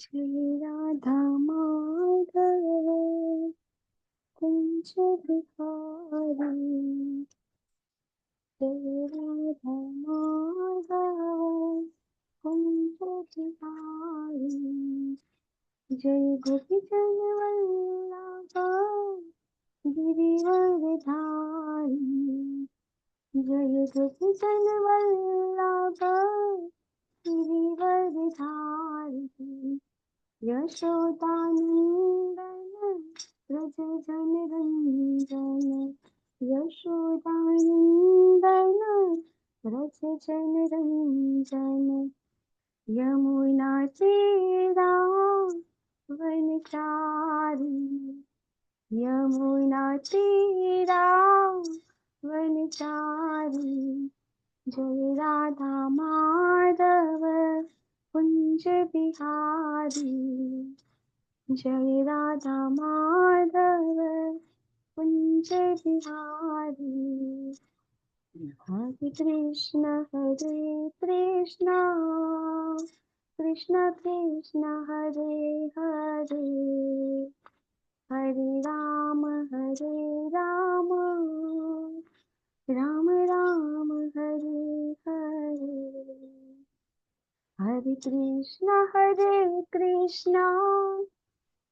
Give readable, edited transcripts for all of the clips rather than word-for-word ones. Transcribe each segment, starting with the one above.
जय राधा माधव कुंज बिहारी, जय राधा माधव कुंज बिहारी, जय गोपी जन वल्लभ गिरिवरधारी, जय गोपी जन वल्लभ गिरिवरधारी, यशोदानंदन व्रज जन रंजन, यशोदानंदन व्रज जन रंजन, यमुना तीरा वनचारी, यमुना तीरा वनचारी, जय राधा माधव कुंज बिहारी, जय राधा माधव कुंज बिहारी, हरे कृष्ण कृष्ण कृष्ण हरे हरे, हरे राम राम राम हरे हरे, हरे कृष्ण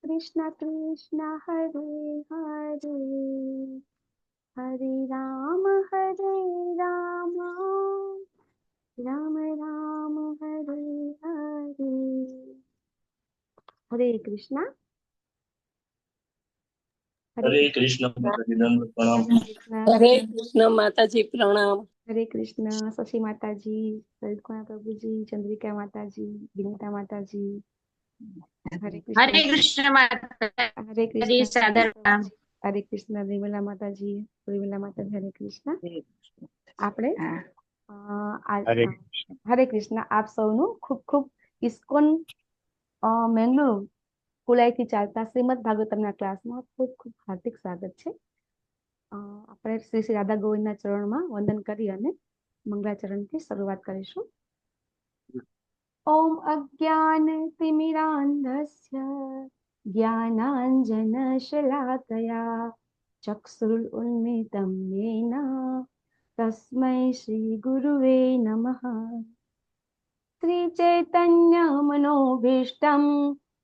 कृष्ण कृष्ण हरे हरे, हरे राम राम राम हरे हरे, हरे कृष्णा। हरे कृष्ण माताजी दंडवत प्रणाम। हरे कृष्ण माताजी प्रणाम। हरे कृष्ण शशि माताजी, ललित कुमार प्रभु जी, चंद्रिका माताजी, विनीता माताजी, हरे कृष्ण माताजी, हरे कृष्ण सादर प्रणाम। हरे कृष्ण निर्मला माताजी, हरे कृष्ण। આપણે હરે કૃષ્ણ, આપ સૌનું ખૂબ ખૂબ ઇસ્કોન મેંગલુરુ કુલાઈથી ચાલતા શ્રીમદ ભાગવતમના ક્લાસમાં ખૂબ ખૂબ હાર્દિક સ્વાગત છે. આપણે શ્રી શ્રી રાધા ગોવિંદના ચરણમાં વંદન કરી અને મંગળાચરણથી શરૂઆત કરીશું. ઓમ અજ્ઞાન તિમિરાંધસ્ય જ્ઞાનાંજનશલાકયા ચક્ષુરુન્મિલિतं येन तस्मै श्री गुरुवे नमः। श्रीचैतन्यमनोभीष्टं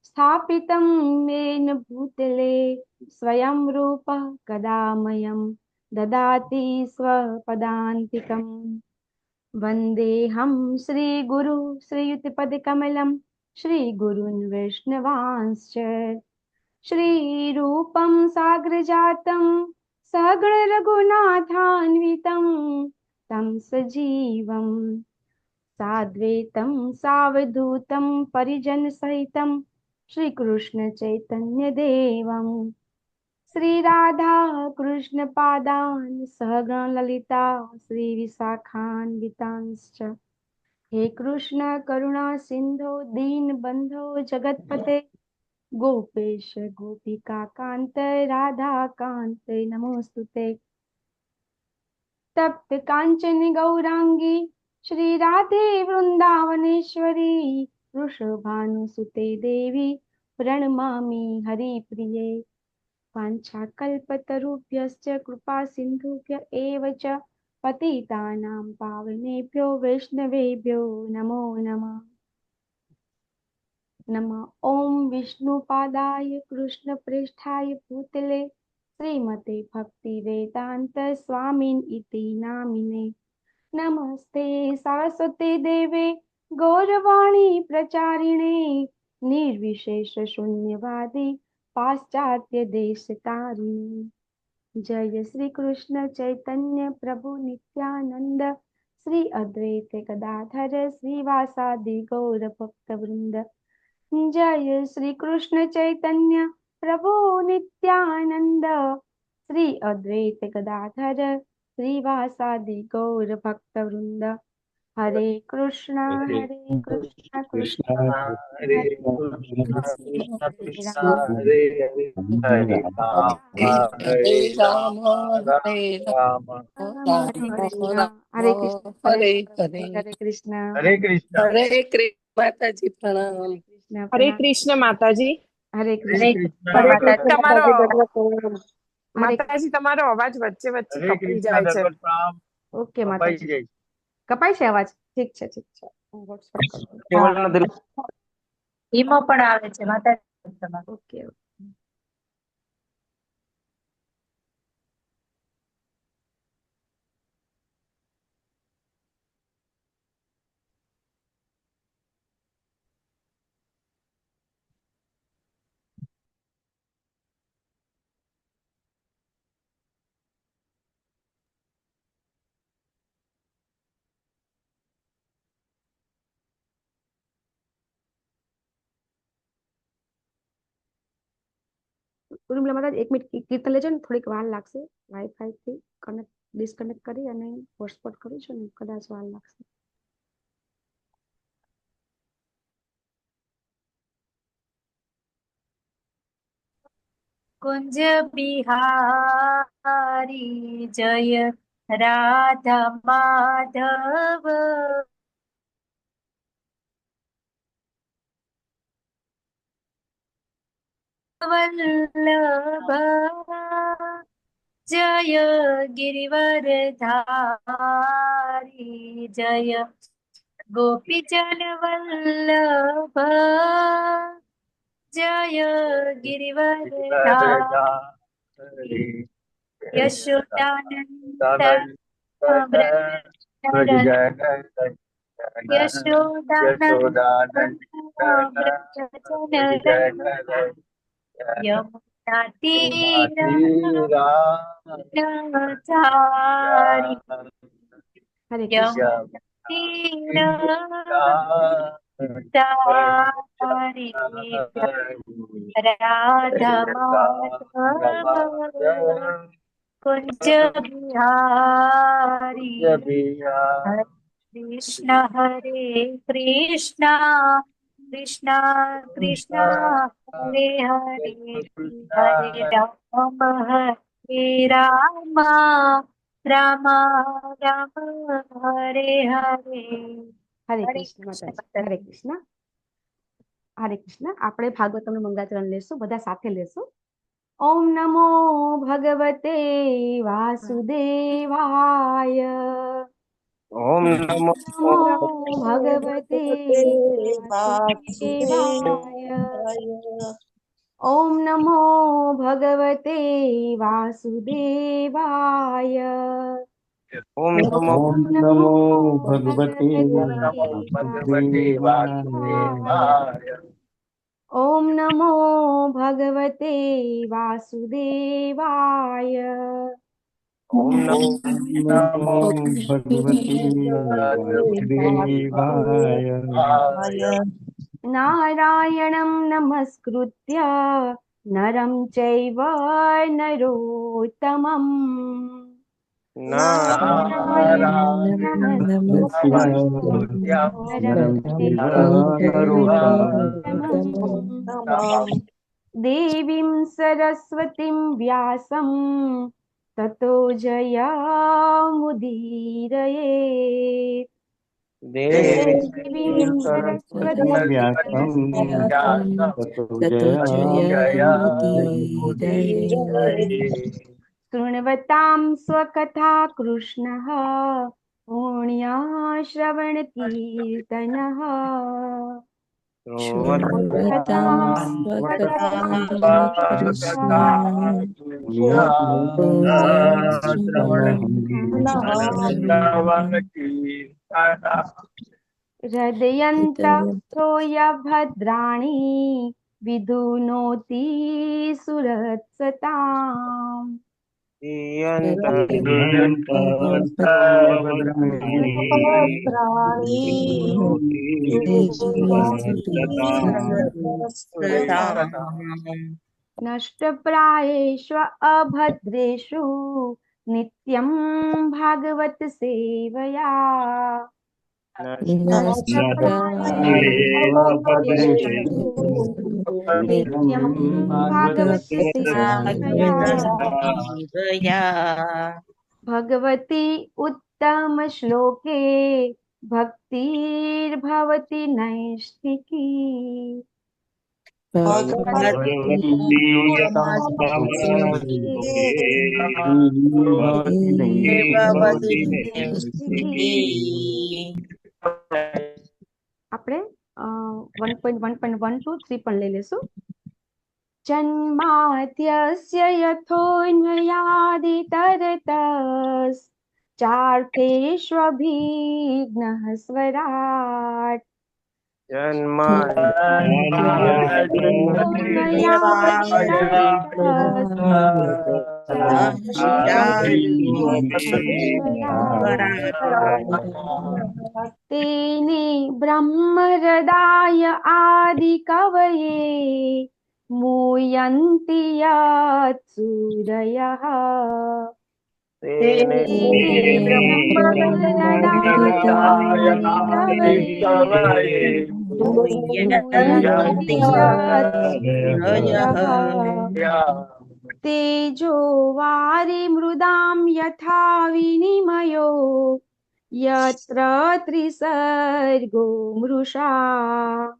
स्थापितं येन भूतले स्वयं रूपः कदा मह्यं ददाति स्वपदान्तिकम्। वन्देऽहं श्रीगुरु श्रीयुतपदकमलं श्रीगुरून् वैष्णवांश्च श्रीरूपं साग्रजातं सगणरघुनाथान्वितं तं सजीवं साद्वैतं सावधूतं परिजनसहितं श्रीकृष्णचैतन्यदेवं श्रीराधा कृष्णपादान् सहगणललिता श्रीविशाखान्वितांश्च। हे कृष्ण करुणा सिन्धो दीनबन्धो जगत्पते गोपेश गोपिका कांत राधा कांत नमोस्तुते। तप्त कांचन गौरांगी श्री राधे वृंदावनेश्वरी वृषभानुसुते देवी प्रणमामि हरिप्रिये। वाञ्छाकल्पतरुभ्यश्च कृपा सिन्धुभ्य एव च पतितानां पावनेभ्यो वैष्णवेभ्यो नमो नमः। नमः ओम विष्णुपादाय कृष्णप्रेष्ठाय भूतले श्रीमते भक्तिवेदांत स्वामिन् इति नामिने। नमस्ते सरस्वती देवे गौरवाणी प्रचारिणे निर्विशेष शून्यवादी पाश्चात्य देशतारिणे। जय श्री कृष्ण चैतन्य प्रभु नित्यानंद श्री अद्वैत गदाधर श्रीवासादि गौर भक्तवृंद। जय श्री कृष्ण चैतन्य प्रभु नित्यानंद श्री अद्वैत गदाधर श्रीवासादि गौर भक्तवृंद। हरे कृष्णा कृष्ण हरे कृष्ण हरे हरे हरे राम हरे राम हरे कृष्ण हरे हरे हरे कृष्ण हरे कृष्ण। हरे कृष्ण माताजी प्रणाम। ને હરે આપણા કૃષ્ણ માતાજી. હરે હરે કૃષ્ણ કૃષ્ણ હરે માતાજી. કૃષ્ણ તમારો હરે માતાજી તમારો અવાજ વચ્ચે વચ્ચે હરે કપાઈ કૃષ્ણ જાય છે. દરબાર પ્રણામ. ઓકે કપાઈ માતાજી જાય. કપાય છે અવાજ? ઠીક છે ઠીક છે હું WhatsApp કરું. કેવલના દરબાર. ધીમો પણ આવે છે માતાજી તમારો. ઓકે ઉર્મિલા માતાજી એક મિનિટ કીર્તન લેજો ને, થોડીક વાર લાગશે. વાઈફાઈ થી કનેક્ટ ડિસ્કનેક્ટ કરી અને હોટસ્પોટ કરું છું ને, કદાચ વાર લાગશે. कुंज बिहारी जय राधा माधव वल्लभ जय गिरिवरधारी जय गोपीजन वल्लभ जय गिरिवरधारी यशोदानंद यशोदानंद यमुना तीराचारी હરે કૃષ્ણ तीराचारी राधा माधव कुंज बिहारी हरे कृष्ण कृष्ण कृष्ण हरे हरे हरे राम राम राम हरे हरे હરે કૃષ્ણ માતાજી હરે કૃષ્ણ હરે કૃષ્ણ. આપણે ભાગવતમનું મંગલાચરણ લેશું, બધા સાથે લેશું. ઓમ નમો ભગવતે વાસુદેવાય. ઓમ નમો નમો ભગવતે વાસુદેવાય. ઓમ નમો ભગવતે વાસુદેવાય. ઓમ નમો ઓમ નમો ભગવતે ભગવતે વાસુદેવાય. ઓમ નમો ભગવતે વાસુદેવાય. ઓમ નમો ભગવતે વાસુદેવાય. નારાયણં નમસ્કૃત્ય નરં ચૈવ નરોત્તમં. નારાયણ નમસ્કૃત્ય નરં ચૈવ નરોત્તમં. દેવીં સરસ્વતીં વ્યાસં તતો જયામુદીરયેत्. દેવીં સરસ્વતીં વ્યાસં તતો શૃण्वतां स्वकथा कृष्णः पुण्याश्रवणकीर्तनः. हृदयन्तस्थो भद्राणि विधुनोति सुरत्सताम्. नष्टप्रायेषु अभद्रेषु नित्यं भागवत सेवया. नित्यं भागवत सेवया. भगवती उत्तम श्लोके भक्तिर्भवति नैष्ठिकी. આપણે 1.1.1 to 3 પણ લઈ લેશું. જન્માદ્યસ્ય યથોન્વયાદિતરતશ્ ચાર્થેષ્વભિઘ્નः સ્વરાટ્ તેને બ્રહ્મહૃદાય આદિકવયે મૂયन्ति યत् સૂરયઃ તેજો વારી મૃદામ યથા વિનિમયો યત્ર ત્રિસર્ગો મૃષા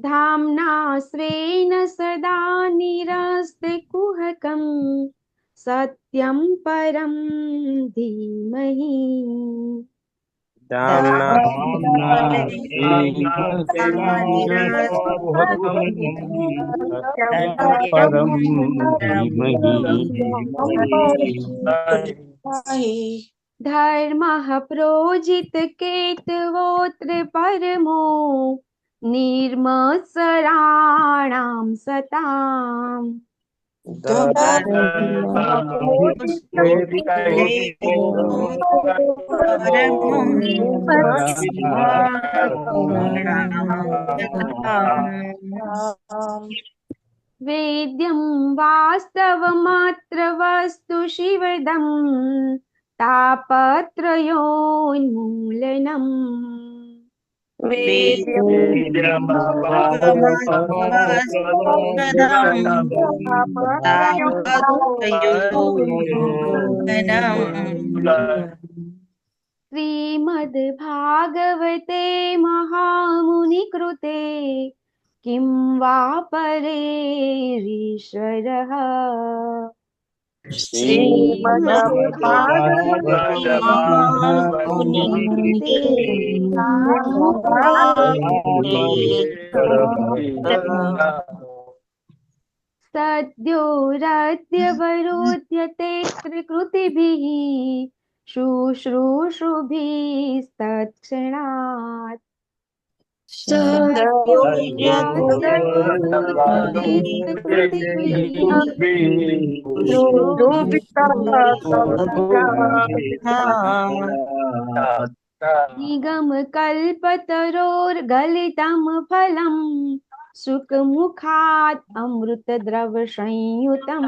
ધામ્ના સ્વેન સદા નિરસ્તે કુહકમ સત્યમ પરમ ધીમહિ ધર્મઃ પ્રોજિત કેતવોત્ર પરમો નિર્મત્સરાણામ સતામ વેદ્યમ વાસ્તવમાત્ર વસ્તુ શિવદમ તાપત્રયોન્મૂલનમ શ્રીમદ્ભાગવતે મહામુનિ કૃતે કિં વા પરેરીશ્વરઃ સદ્યોરદ્યવરોધ્યતે કૃતિભિઃ શુશ્રૂષુભિस्तत्क्षणात् નિગમ કલ્પતરોર્ગલિતમ ફલમ સુખમુખાત અમૃત દ્રવ સંયુતમ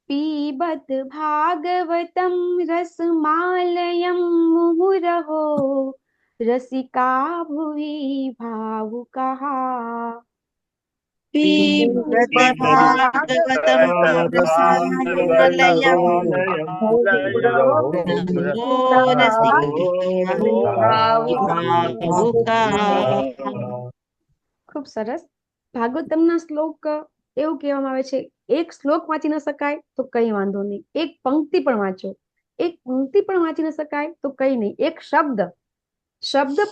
પીબત ભાગવતમ રસમાલયમ મુહુરહો રસિકા ભુવિ ભાવુકાઃ ખૂબ સરસ. ભાગવતમના શ્લોક એવું કહેવામાં આવે છે, એક શ્લોક વાંચી ન શકાય તો કઈ વાંધો નહીં, એક પંક્તિ પણ વાંચો, એક પંક્તિ પણ વાંચી ન શકાય તો કઈ નહીં, એક શબ્દ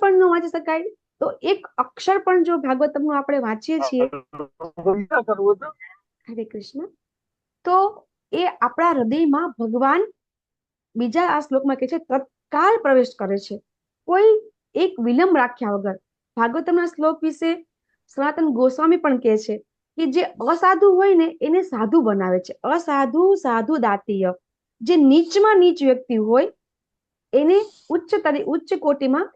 પણ ન વાંચી શકાય તો એક અક્ષર પણ જો ભાગવતમનું આપણે વાંચીએ છીએ, હરે કૃષ્ણ, તો એ આપણા હૃદયમાં ભગવાન બીજા આ શ્લોકમાં કહે છે તત્કાલ પ્રવેશ કરે છે, કોઈ એક વિલંબ રાખ્યા વગર. ભાગવતમના શ્લોક વિશે સનાતન ગોસ્વામી પણ કહે છે કે જે અસાધુ હોય ને એને સાધુ બનાવે છે. અસાધુ સાધુ દાતીય, જે નીચમાં નીચ વ્યક્તિ હોય એને ઉચ્ચ કોટીમાં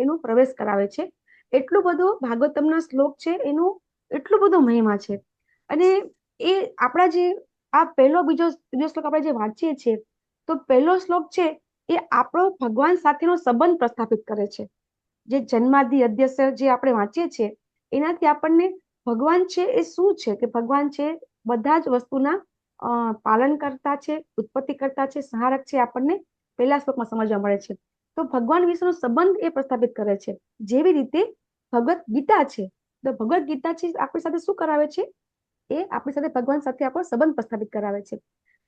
એનો પ્રવેશ કરાવે છે. એટલો બધો ભાગવતમના શ્લોક છે, એનો એટલો બધો મહિમા છે. અને એ આપણા જે આ પહેલો બીજો ત્રીજો શ્લોક આપણે જે વાંચીએ છીએ તો પહેલો શ્લોક છે એ આપણો ભગવાન સાથેનો સંબંધ પ્રસ્થાપિત કરે છે. જે જન્માદિ અધ્યસર જે આપણે વાંચીએ છીએ એનાથી આપણને ભગવાન છે એ શું છે, કે ભગવાન છે બધા જ વસ્તુના પાલન કરતા છે, ઉત્પત્તિ કરતા છે, સંહારક છે, આપણને પહેલા શ્લોકમાં સમજવા મળે છે. તો ભગવાન વિશેનો સંબંધ એ પ્રસ્થાપિત કરે છે. જેવી રીતે ભગવત ગીતા છે, તો ભગવત ગીતા છે આપણી સાથે શું કરાવે છે, એ આપણી સાથે ભગવાન સાથે આપણો સંબંધ પ્રસ્થાપિત કરાવે છે.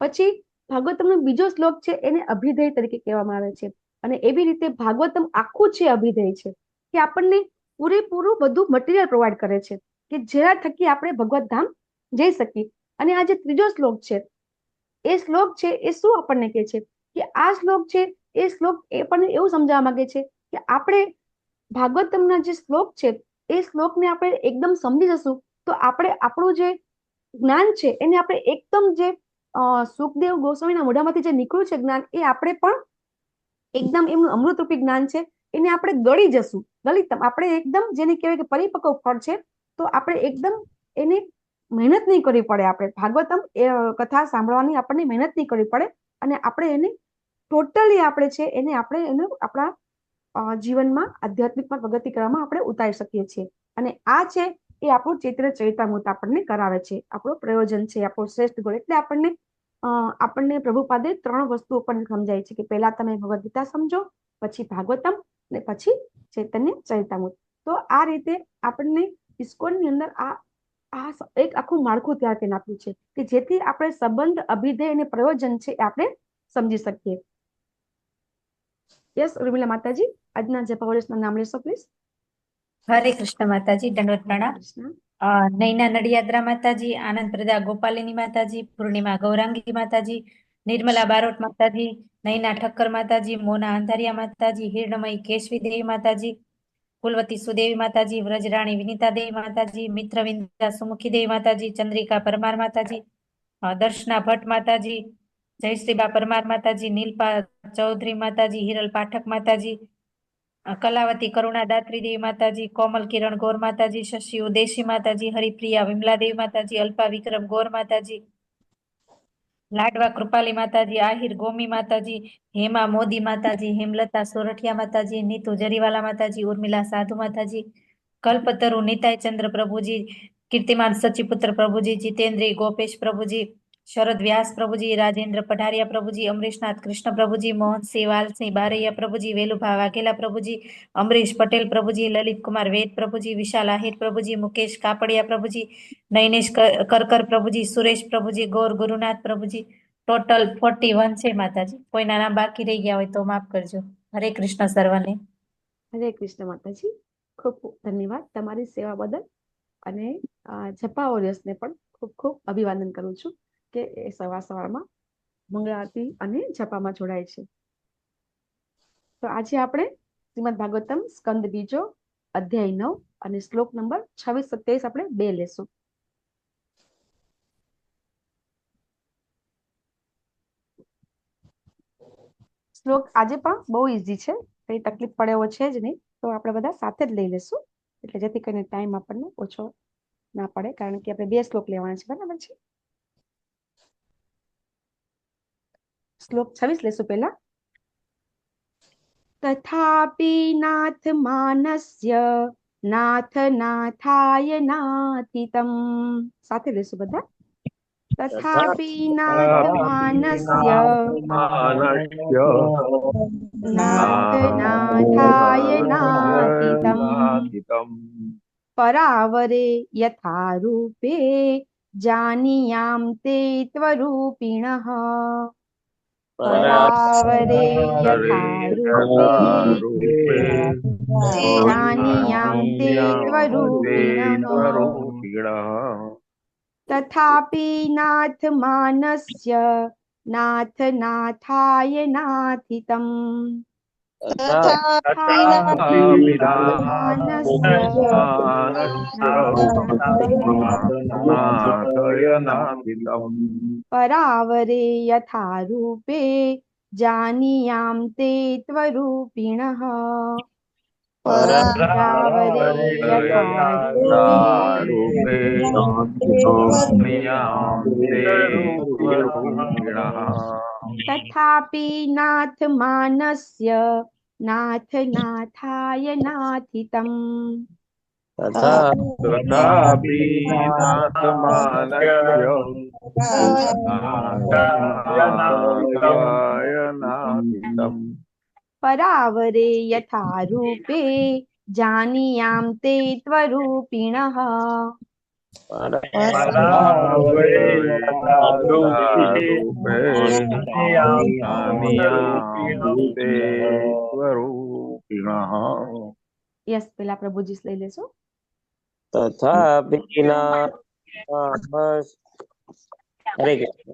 પછી ભાગવતમનો બીજો શ્લોક છે એને અભિધેય તરીકે કહેવામાં આવે છે. અને એવી રીતે ભાગવતમ આખું છે અભિધેય છે, કે આપણને પૂરેપૂરું બધું મટીરિયલ પ્રોવાઈડ કરે છે કે જેના થકી આપણે ભગવત ધામ જઈ શકીએ. અને આ જે ત્રીજો શ્લોક છે એ શ્લોક છે એ શું આપણને કહે છે, કે આ શ્લોક છે એ શ્લોક એ આપણને એવું સમજાવવા માંગે છે કે આપણે ભાગવતમના જે શ્લોક છે એ શ્લોકને આપણે એકદમ સમજી જશું તો આપણે આપણું જે જ્ઞાન છે એને આપણે એકદમ જે સુખદેવ ગોસ્વામીના મોઢામાંથી જે નીકળ્યું છે જ્ઞાન એ આપણે પણ એકદમ એમનું અમૃતરૂપી જ્ઞાન છે એને આપણે ગળી જશું. ગલિતમ આપણે એકદમ જેને કહેવાય કે પરિપક્વ ફળ છે, તો આપણે એકદમ એને મહેનત નહીં કરવી પડે. આપણે ભાગવતમ એ કથા સાંભળવાની આપણને મહેનત નહીં કરવી પડે અને આપણે એને ટોટલી આપણે છે એને આપણે એને આપણા જીવનમાં આધ્યાત્મિકમાં પ્રગતિ કરવામાં આપણે ઉતારી શકીએ છીએ. અને આ છે એ આપણું ચૈત્ર ચરિતામૃત આપણને કરાવે છે, આપણું પ્રયોજન છે, આપણું શ્રેષ્ઠ ગોળ. એટલે આપણને પ્રભુપાદે 3 વસ્તુ આપણને સમજાય છે કે પહેલા તમે ભગવદ ગીતા સમજો, પછી ભાગવતમ અને પછી ચૈતન્ય ચરિતામૃત. તો આ રીતે આપણને ઇસ્કોનની અંદર આ એક આખું માળખું તૈયાર કરીને આપ્યું છે કે જેથી આપણે સંબંધ, અભિધેય અને પ્રયોજન છે એ આપણે સમજી શકીએ. યસ ઉર્મિલા માતાજી, આજના જપાવર્ષના નામ લેશો પ્લીઝ. હરે કૃષ્ણ માતાજી, દંડવત પ્રણામ. નૈના નડિયાદરા માતાજી, આનંદ પ્રદા ગોપાલિની માતાજી, પૂર્ણિમા ગૌરાંગી માતાજી, નિર્મલા બારોટ માતાજી, નૈના ઠક્કર માતાજી, મોના અંધારિયા માતાજી, હિરણમયી કેશવી દેવી માતાજી, કુલવતી સુદેવી માતાજી, વ્રજરાણી વિનીતા દેવી માતાજી, મિત્રવિંદા સુમુખી દેવી માતાજી, ચંદ્રિકા પરમાર માતાજી, દર્શના ભટ્ટ માતાજી, જયશ્રીબા પરમાર માતાજી, નીલપા ચૌધરી માતાજી, હિરલ પાઠક માતાજી, કલાવતી કરુણા દાત્રી દેવી માતાજી, કોમલ કિરણ ગોર માતાજી, શશી ઉદેશી માતાજી, હરિપ્રિયા વિમલા દેવી માતાજી, અલ્પા વિક્રમ ગોર માતાજી, લાડવા કૃપાલી માતાજી, આહિર ગોમી માતાજી, હેમા મોદી માતાજી, હેમલતા સોરઠિયા માતાજી, નીતુ જરીવાલા માતાજી, ઉર્મિલા સાધુ માતાજી, કલ્પતરુ નીતાય ચંદ્ર પ્રભુજી, કીર્તિમાન સચીપુત્ર પ્રભુજી, જીતેન્દ્રી ગોપેશ પ્રભુજી, શરદ વ્યાસ પ્રભુજી, રાજેન્દ્ર પઢારિયા પ્રભુજી, અમરીશનાથ કૃષ્ણ પ્રભુજી, મોહનસિંહ વાલસિંહ બારૈયા પ્રભુજી, વેલુભા વાઘેલા પ્રભુજી, અમરીશ પટેલ પ્રભુજી, લલિત કુમાર વેદ પ્રભુજી, વિશાલ આહિર પ્રભુજી, મુકેશ કાપડિયા પ્રભુજી, નૈનેશ કરકર પ્રભુજી, સુરેશ પ્રભુજી, ગૌર ગુરુનાથ પ્રભુજી. ટોટલ 41 છે માતાજી. કોઈના નામ બાકી રહી ગયા હોય તો માફ કરજો. હરે કૃષ્ણ સર્વને. હરે કૃષ્ણ માતાજી, ખૂબ ખૂબ ધન્યવાદ તમારી સેવા બદલ. અને જપા વોરિયર્સને પણ ખૂબ ખૂબ અભિવાદન કરું છું કે એ સવારમાં મંગળા આરતી અને જપામાં જોડાય છે. તો આજે આપણે શ્રીમદ ભાગવતમ સ્કંદ બીજો અધ્યાય 9 અને શ્લોક નંબર 26-27 આપણે 2 લેશું. શ્લોક આજે પણ બહુ ઈઝી છે, કઈ તકલીફ પડે એવો છે જ નહીં. તો આપણે બધા સાથે જ લઈ લેશું એટલે જેથી કરીને ટાઈમ આપણને ઓછો ના પડે, કારણ કે આપણે 2 શ્લોક લેવાના છે. બરાબર છે. શ્લોક 26 લેશું પહેલા. તથાપિ નાથ માનસ્ય નાથ નાથાય નાતિતમ. સાથે લેશું બધા. તથાપિ નાથ માનસ્ય નાથ નાથાય નાતિતમ પરાવરે યથા રૂપે જાનિયામ તે ત્વરૂપિણઃ. પરાવરે યથા રૂપે જાનિયામ તે ત્વરૂપિણઃ. તથાપિ નાથ માનસ્ય નાથ નાથાય નાથિતમ. પરાવરે યથા રૂપે જાનિયામ તે ત્વરૂપિણઃ. परावरे यथा रूपे जानीयान्ते स्वरूपिणः तथापि नाथ मानस्य नाथ नाथाय नाथितम् तथापि नाथमानस्य नाथनाथाय नाथितम् परावरे यथा रूपे जानीयां ते त्वरूपिणः परावरे यथा रूपे जानीयान्ते स्वरूपिणः યસ પેલા પ્રભુજી લઈ લેશો तथापि हरे कृष्ण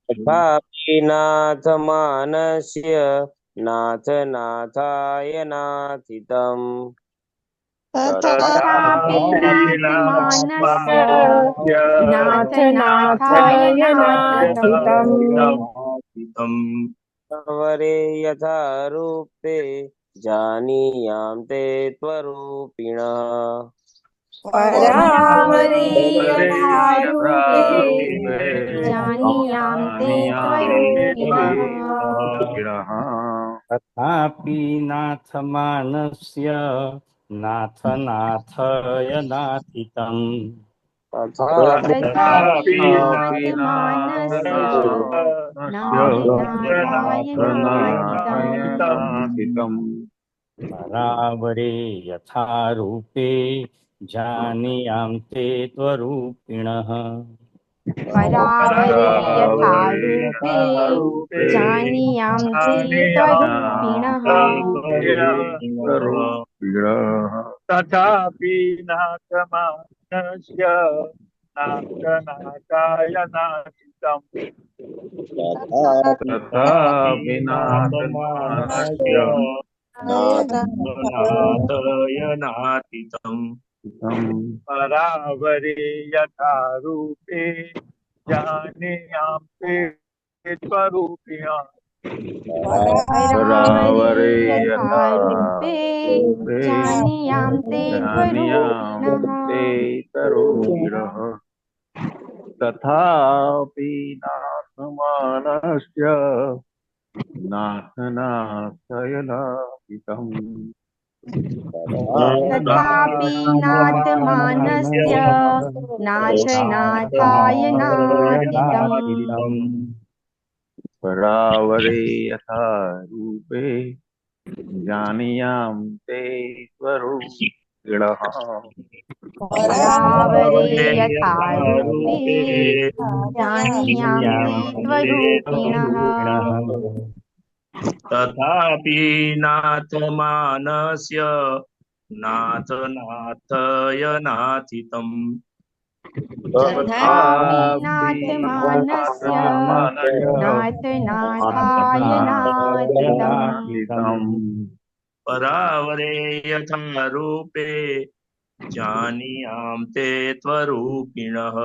तथापि नाथ मानस्य नाथ नाथाय नाथितम् तथापि नाथमानस्य नाथ नाथाय नाथितम् वरे यथा रूपे जानीयां ते त्वरूपिणः परावरे यथा रूपे जानीयां ते त्वरूपिणः तथापि नाथमानस्य नाथ नाथय नाथितम् तथापि नाथमानस्य नाथ नाथाय नाथितम् परावरे यथा रूपे जानीयां ते त्वरूपिणः परावरे यथा रूपे जानीयां ते त्वरूपिणः तथापि नाथमानस्य नाथनाथाय नाथितम् तथापि नाथमानस्य नाथनाथाय नाथितम् परावरे यथा रूपे जानीयां ते स्वरूपिणः परावरे यथा रूपे जानीयां ते त्वरूपिणः तथापि नाथमानस्य नाथनाथाय नाथितम् तथापि नाथमानस्य नाथ नाथाय नाथितम् परावरे यथा रूपे जानीयां ते स्वरूपिणः परावरे यथा रूपे जानीयां ते त्वरूपिणः तथापि नाथमानस्य नाथनाथाय नाथितम् तथापि नाथमानस्य नाथ नाथाय नाथितम् परावरे यथा रूपे जानीयां ते त्वरूपिणः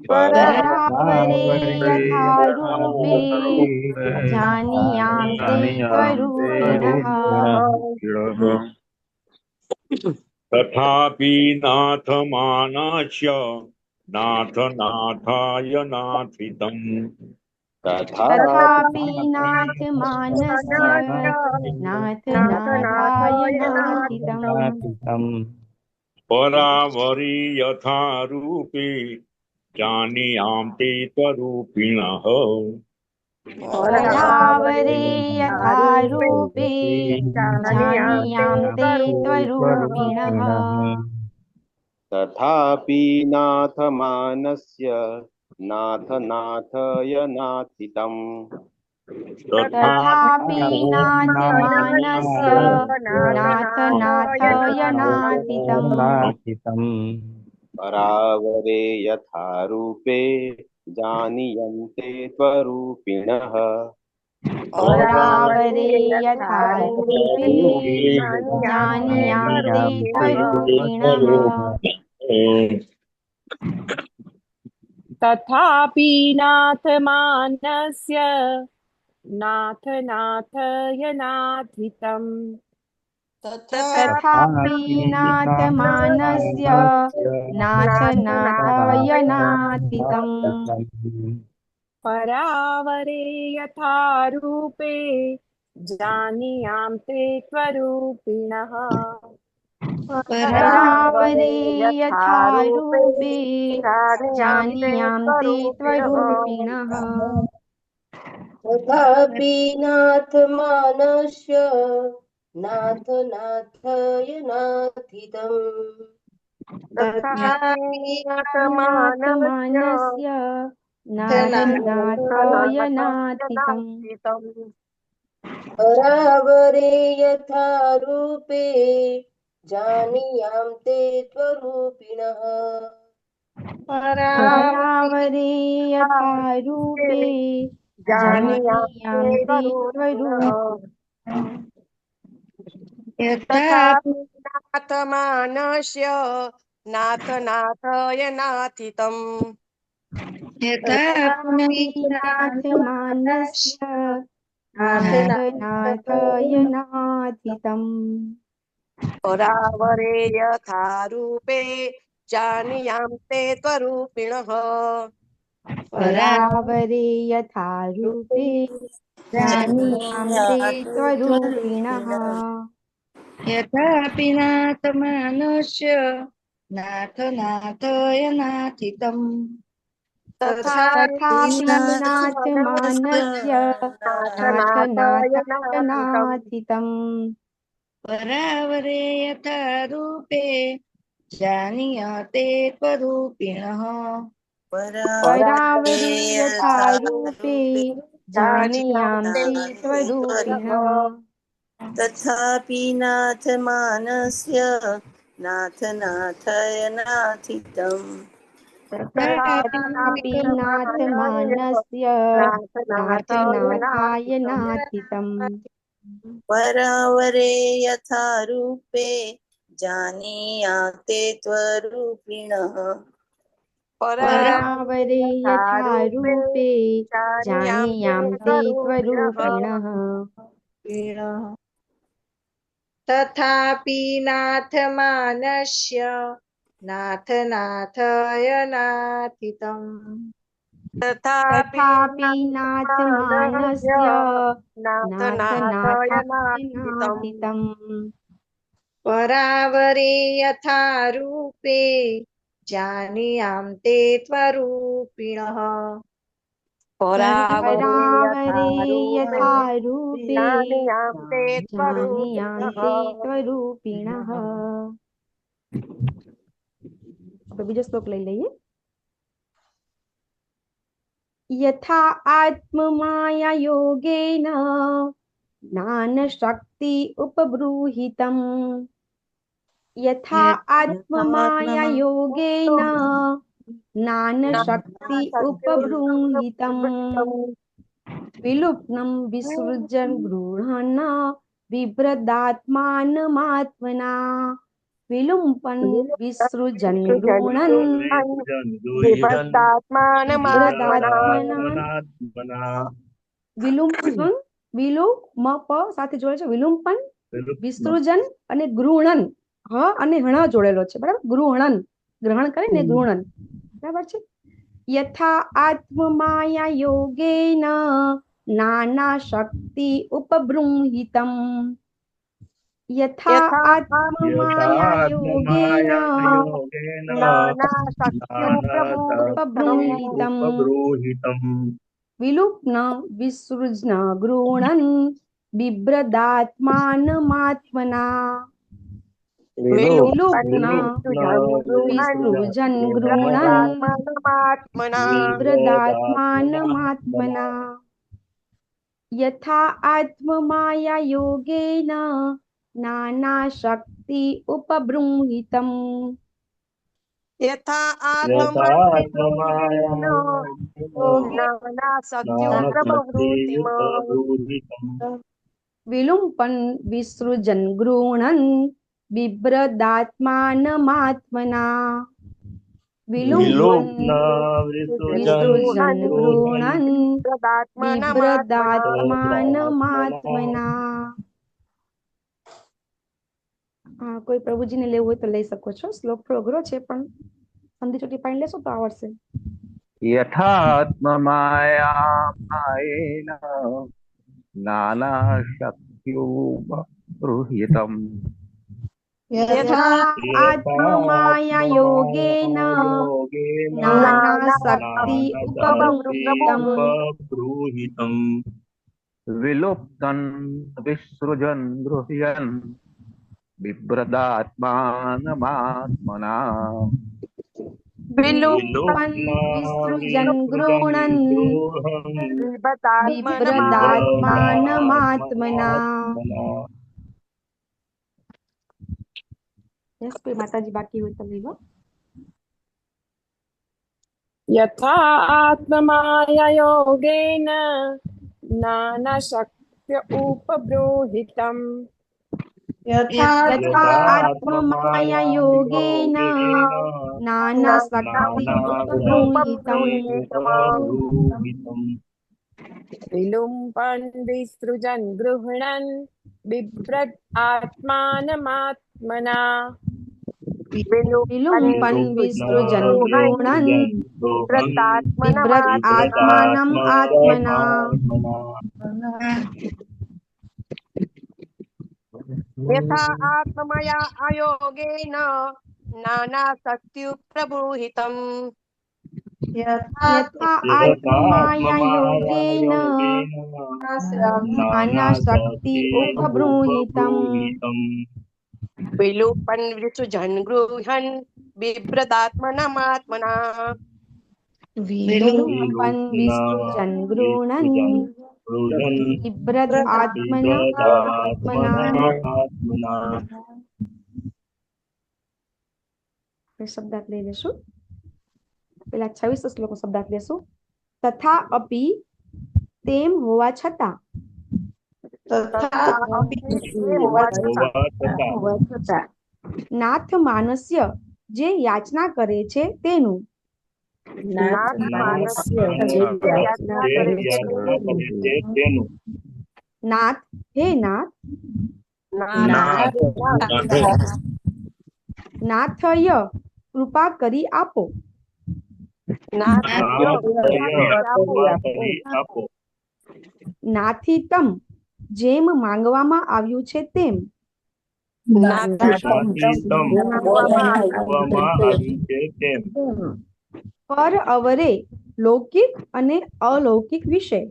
परावरे यथा रूपे जानीयां ते त्वरूपिणः तथापि नाथमानस्य नाथनाथाय नाथितम् तथापि नाथमानस्य नाथ नाथाय नाथितम् परावरि यथा रूपे जानीयां ते त्वरूपिणः परावरे यथा रूपे जानीयां ते त्वरूपिणः तथापि नाथमानस्य नाथनाथाय नाथितम् तथापि नाथमानस्य नाथ नाथाय नाथितम् परावरे यथा रूपे जानीयन्ते स्वरूपिणः परावरे यथा रूपे जानीयां ते त्वरूपिणः तथापि नाथमानस्य नाथ नाथयनाथितम् तथापि नाथमानस्य नाथ नाथयनाथितम् परावरे यथा रूपे जानीयां ते त्वरूपिणः परावरे यथा रूपे जानीयां ते त्वरूपिणः तथापि नाथमानस्य नाथ नाथयनाथितम् तथापि नाथमानस्य नाथ नाथयनाथितम् परावरे यथा रूपे जानीयां ते त्वरूपिणः परावरे यथा रूपे जानीयां ते त्वरूपिणः तथापि नाथमानस्य नाथ नाथयनाथितम् तथापि नाथमानस्य नाथ नाथयनाथितम् परावरे यथा रूपे जानीयां ते त्वरूपिणः परावरे यथा रूपे जानीयां ते त्वरूपिणः यथापि नाथमानस्य नाथ नाथयनाथितम् तथापि नाथमानस्य नाथ नाथयनाथितम् परावरे यथा रूपे जानीयाते त्वरूपिणः परावरे यथा रूपे जानीयां ते त्वरूपिणः तथापि नाथमानस्य नाथ नाथयनाथितम् तथापि नाथमानस्य नाथ नाथायनाथितम् परावरे यथा रूपे जानीयाते त्वरूपिणः परावरे यथा रूपे जानीयां ते त्वरूपिणः तथापि नाथमानस्य नाथ नाथयनाथितम् तथापि नाथमानस्य नाथ नाथायनाथितम् परावरे यथा रूपे जानीयां ते त्वरूपिणः परावरे यथा रूपे जानीयां ते त्वरूपिणः આપણે બીજો શ્લોક લઈ લઈએ यथा आत्ममाया योगेन ज्ञानशक्ति उपबृहितम् यथा आत्ममाया योगेन ज्ञानशक्ति उपबृंहितम् विलुप्तं विसृजन् गृह्णन् बिभ्रदात्मानमात्मना विलुम्पन् विसृजन् गृह्णन् વિલુંપન વિલુમપ સાથે જોડે છે વિલુંપન વિસૃજન અને ગૃહણન હ અને હણ જોડેલો છે બરાબર ગૃહણન ગ્રહણ કરે ને ગૃહણન બરાબર છે યથા આત્મમાયા યોગેન નાના શક્તિ ઉપબૃંહિતમ यथा आत्ममाया योगेन नानाशक्त्युपबृंहितम् विलुप्न विसृज्न गृह्णन् बिभ्रदात्मानमात्मना विलुप्न विसृजन् गृह्णन् बिभ्रदात्मानमात्मना यथा आत्ममाया योगेन नाना शक्ति उपबृंहितम् यथा आत्ममाया विलुम्पन् विसृजन् गृह्णन् बिभ्रदात्मानमात्मना વિલુપ્ન વિસૃજન ગૃહણન બિભ્રદાત્માનમાત્મના. હા, કોઈ પ્રભુજીને લેવું હોય તો લઈ શકો છો. શ્લોક થોડો અઘરો છે પણ સંધિ ચોટી પાડી લેશો તો આવડશે. યથાત્મમાયાયેન નાનાશક્ત્યુપગૃહીતમ યથા આત્મમાયા યોગેન નાનાશક્તિ ઉપગૃહીતમ વિલુપ્તન વિસૃજન ગૃહ્યન બિભ્રદાત્માનમાત્મના. વિલુપ્તન વિસૃજન ગૃહણન બિભ્રદાત્માનમાત્મના. યસ, કોઈ માતાજી બાકી હોય તો લઈ લો. यथा आत्ममाययोगेन नानाशक्त्य उपबृंहितं यथा आत्ममाया योगेन नानाशक्ति उपबृंहितं विलुम्पन् विसृजन् गृह्णन् बिभ्रत् आत्मानमात्मना. विलुम्पन् विसृजन् गृह्णन् बिभ्रत् आत्मानम् आत्मना. यथा आत्मया आयोगेन नानाशक्त्युपबृंहितं यथा आत्ममाया योगेन नानाशक्ति उपबृंहितं विलुप्पन् विसृजन् गृह्णन् बिभ्रदात्मानमात्मना. विलुम्पन् विसृजन् गृह्णन् बिभ्रत् आत्मना. શબ્દાર્થ લઈ લેશું. પેલા 26 શ્લોકનો શબ્દાર્થ લેશું. તથા અપી તેમ હોવા છતાં, નાથ માનસ્ય જે યાચના કરે છે તેનું. નાથ, હે નાથ. નાથય કૃપા કરી આપો. નાથિતમ જેમ માંગવામાં આવ્યું છે તેમ. પર અવરે લૌકિક અને અલૌકિક વિષય.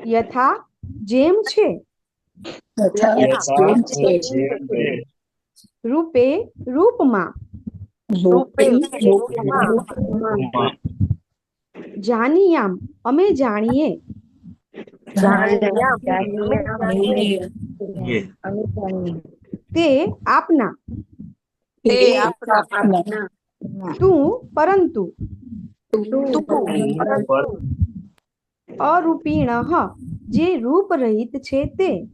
યથા જેમ છે. રૂપે રૂપમાં. જાનિયામ અમે જાણીએ. તે આપના. તું પરંતુ. અરૂપીણ જે રૂપ રહિત છે તે.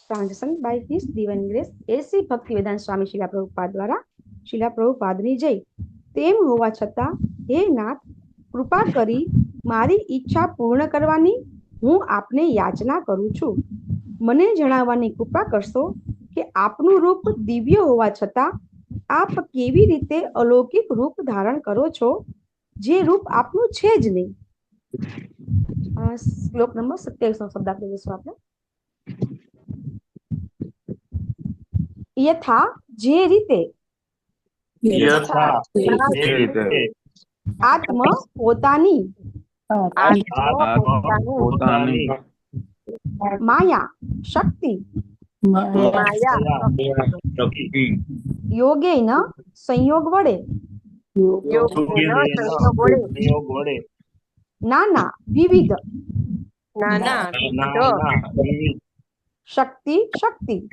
Translation by His Divine Grace A.C. Bhaktivedanta સ્વામી શિલા પ્રભુપાદ દ્વારા. શિલા પ્રભુપાદની જય. તેમ હોવા છતાં હે નાથ, કૃપા કરી મારી ઈચ્છા પૂર્ણ કરવાની હું આપને યાચના કરું છું. મને જણાવવાની કૃપા કરશો કે આપનું રૂપ દિવ્ય હોવા છતાં આપ કેવી રીતે અલૌકિક રૂપ ધારણ કરો છો, જે રૂપ આપનું છે જ નહીં. શ્લોક નંબર 27 શબ્દાર્થ લઈશું આપણે. યથા જે રીતે. આત્મ પોતાની. માયા શક્તિ. યોગેન સંયોગ વડે. નાના વિવિધ. શક્તિ શક્તિ.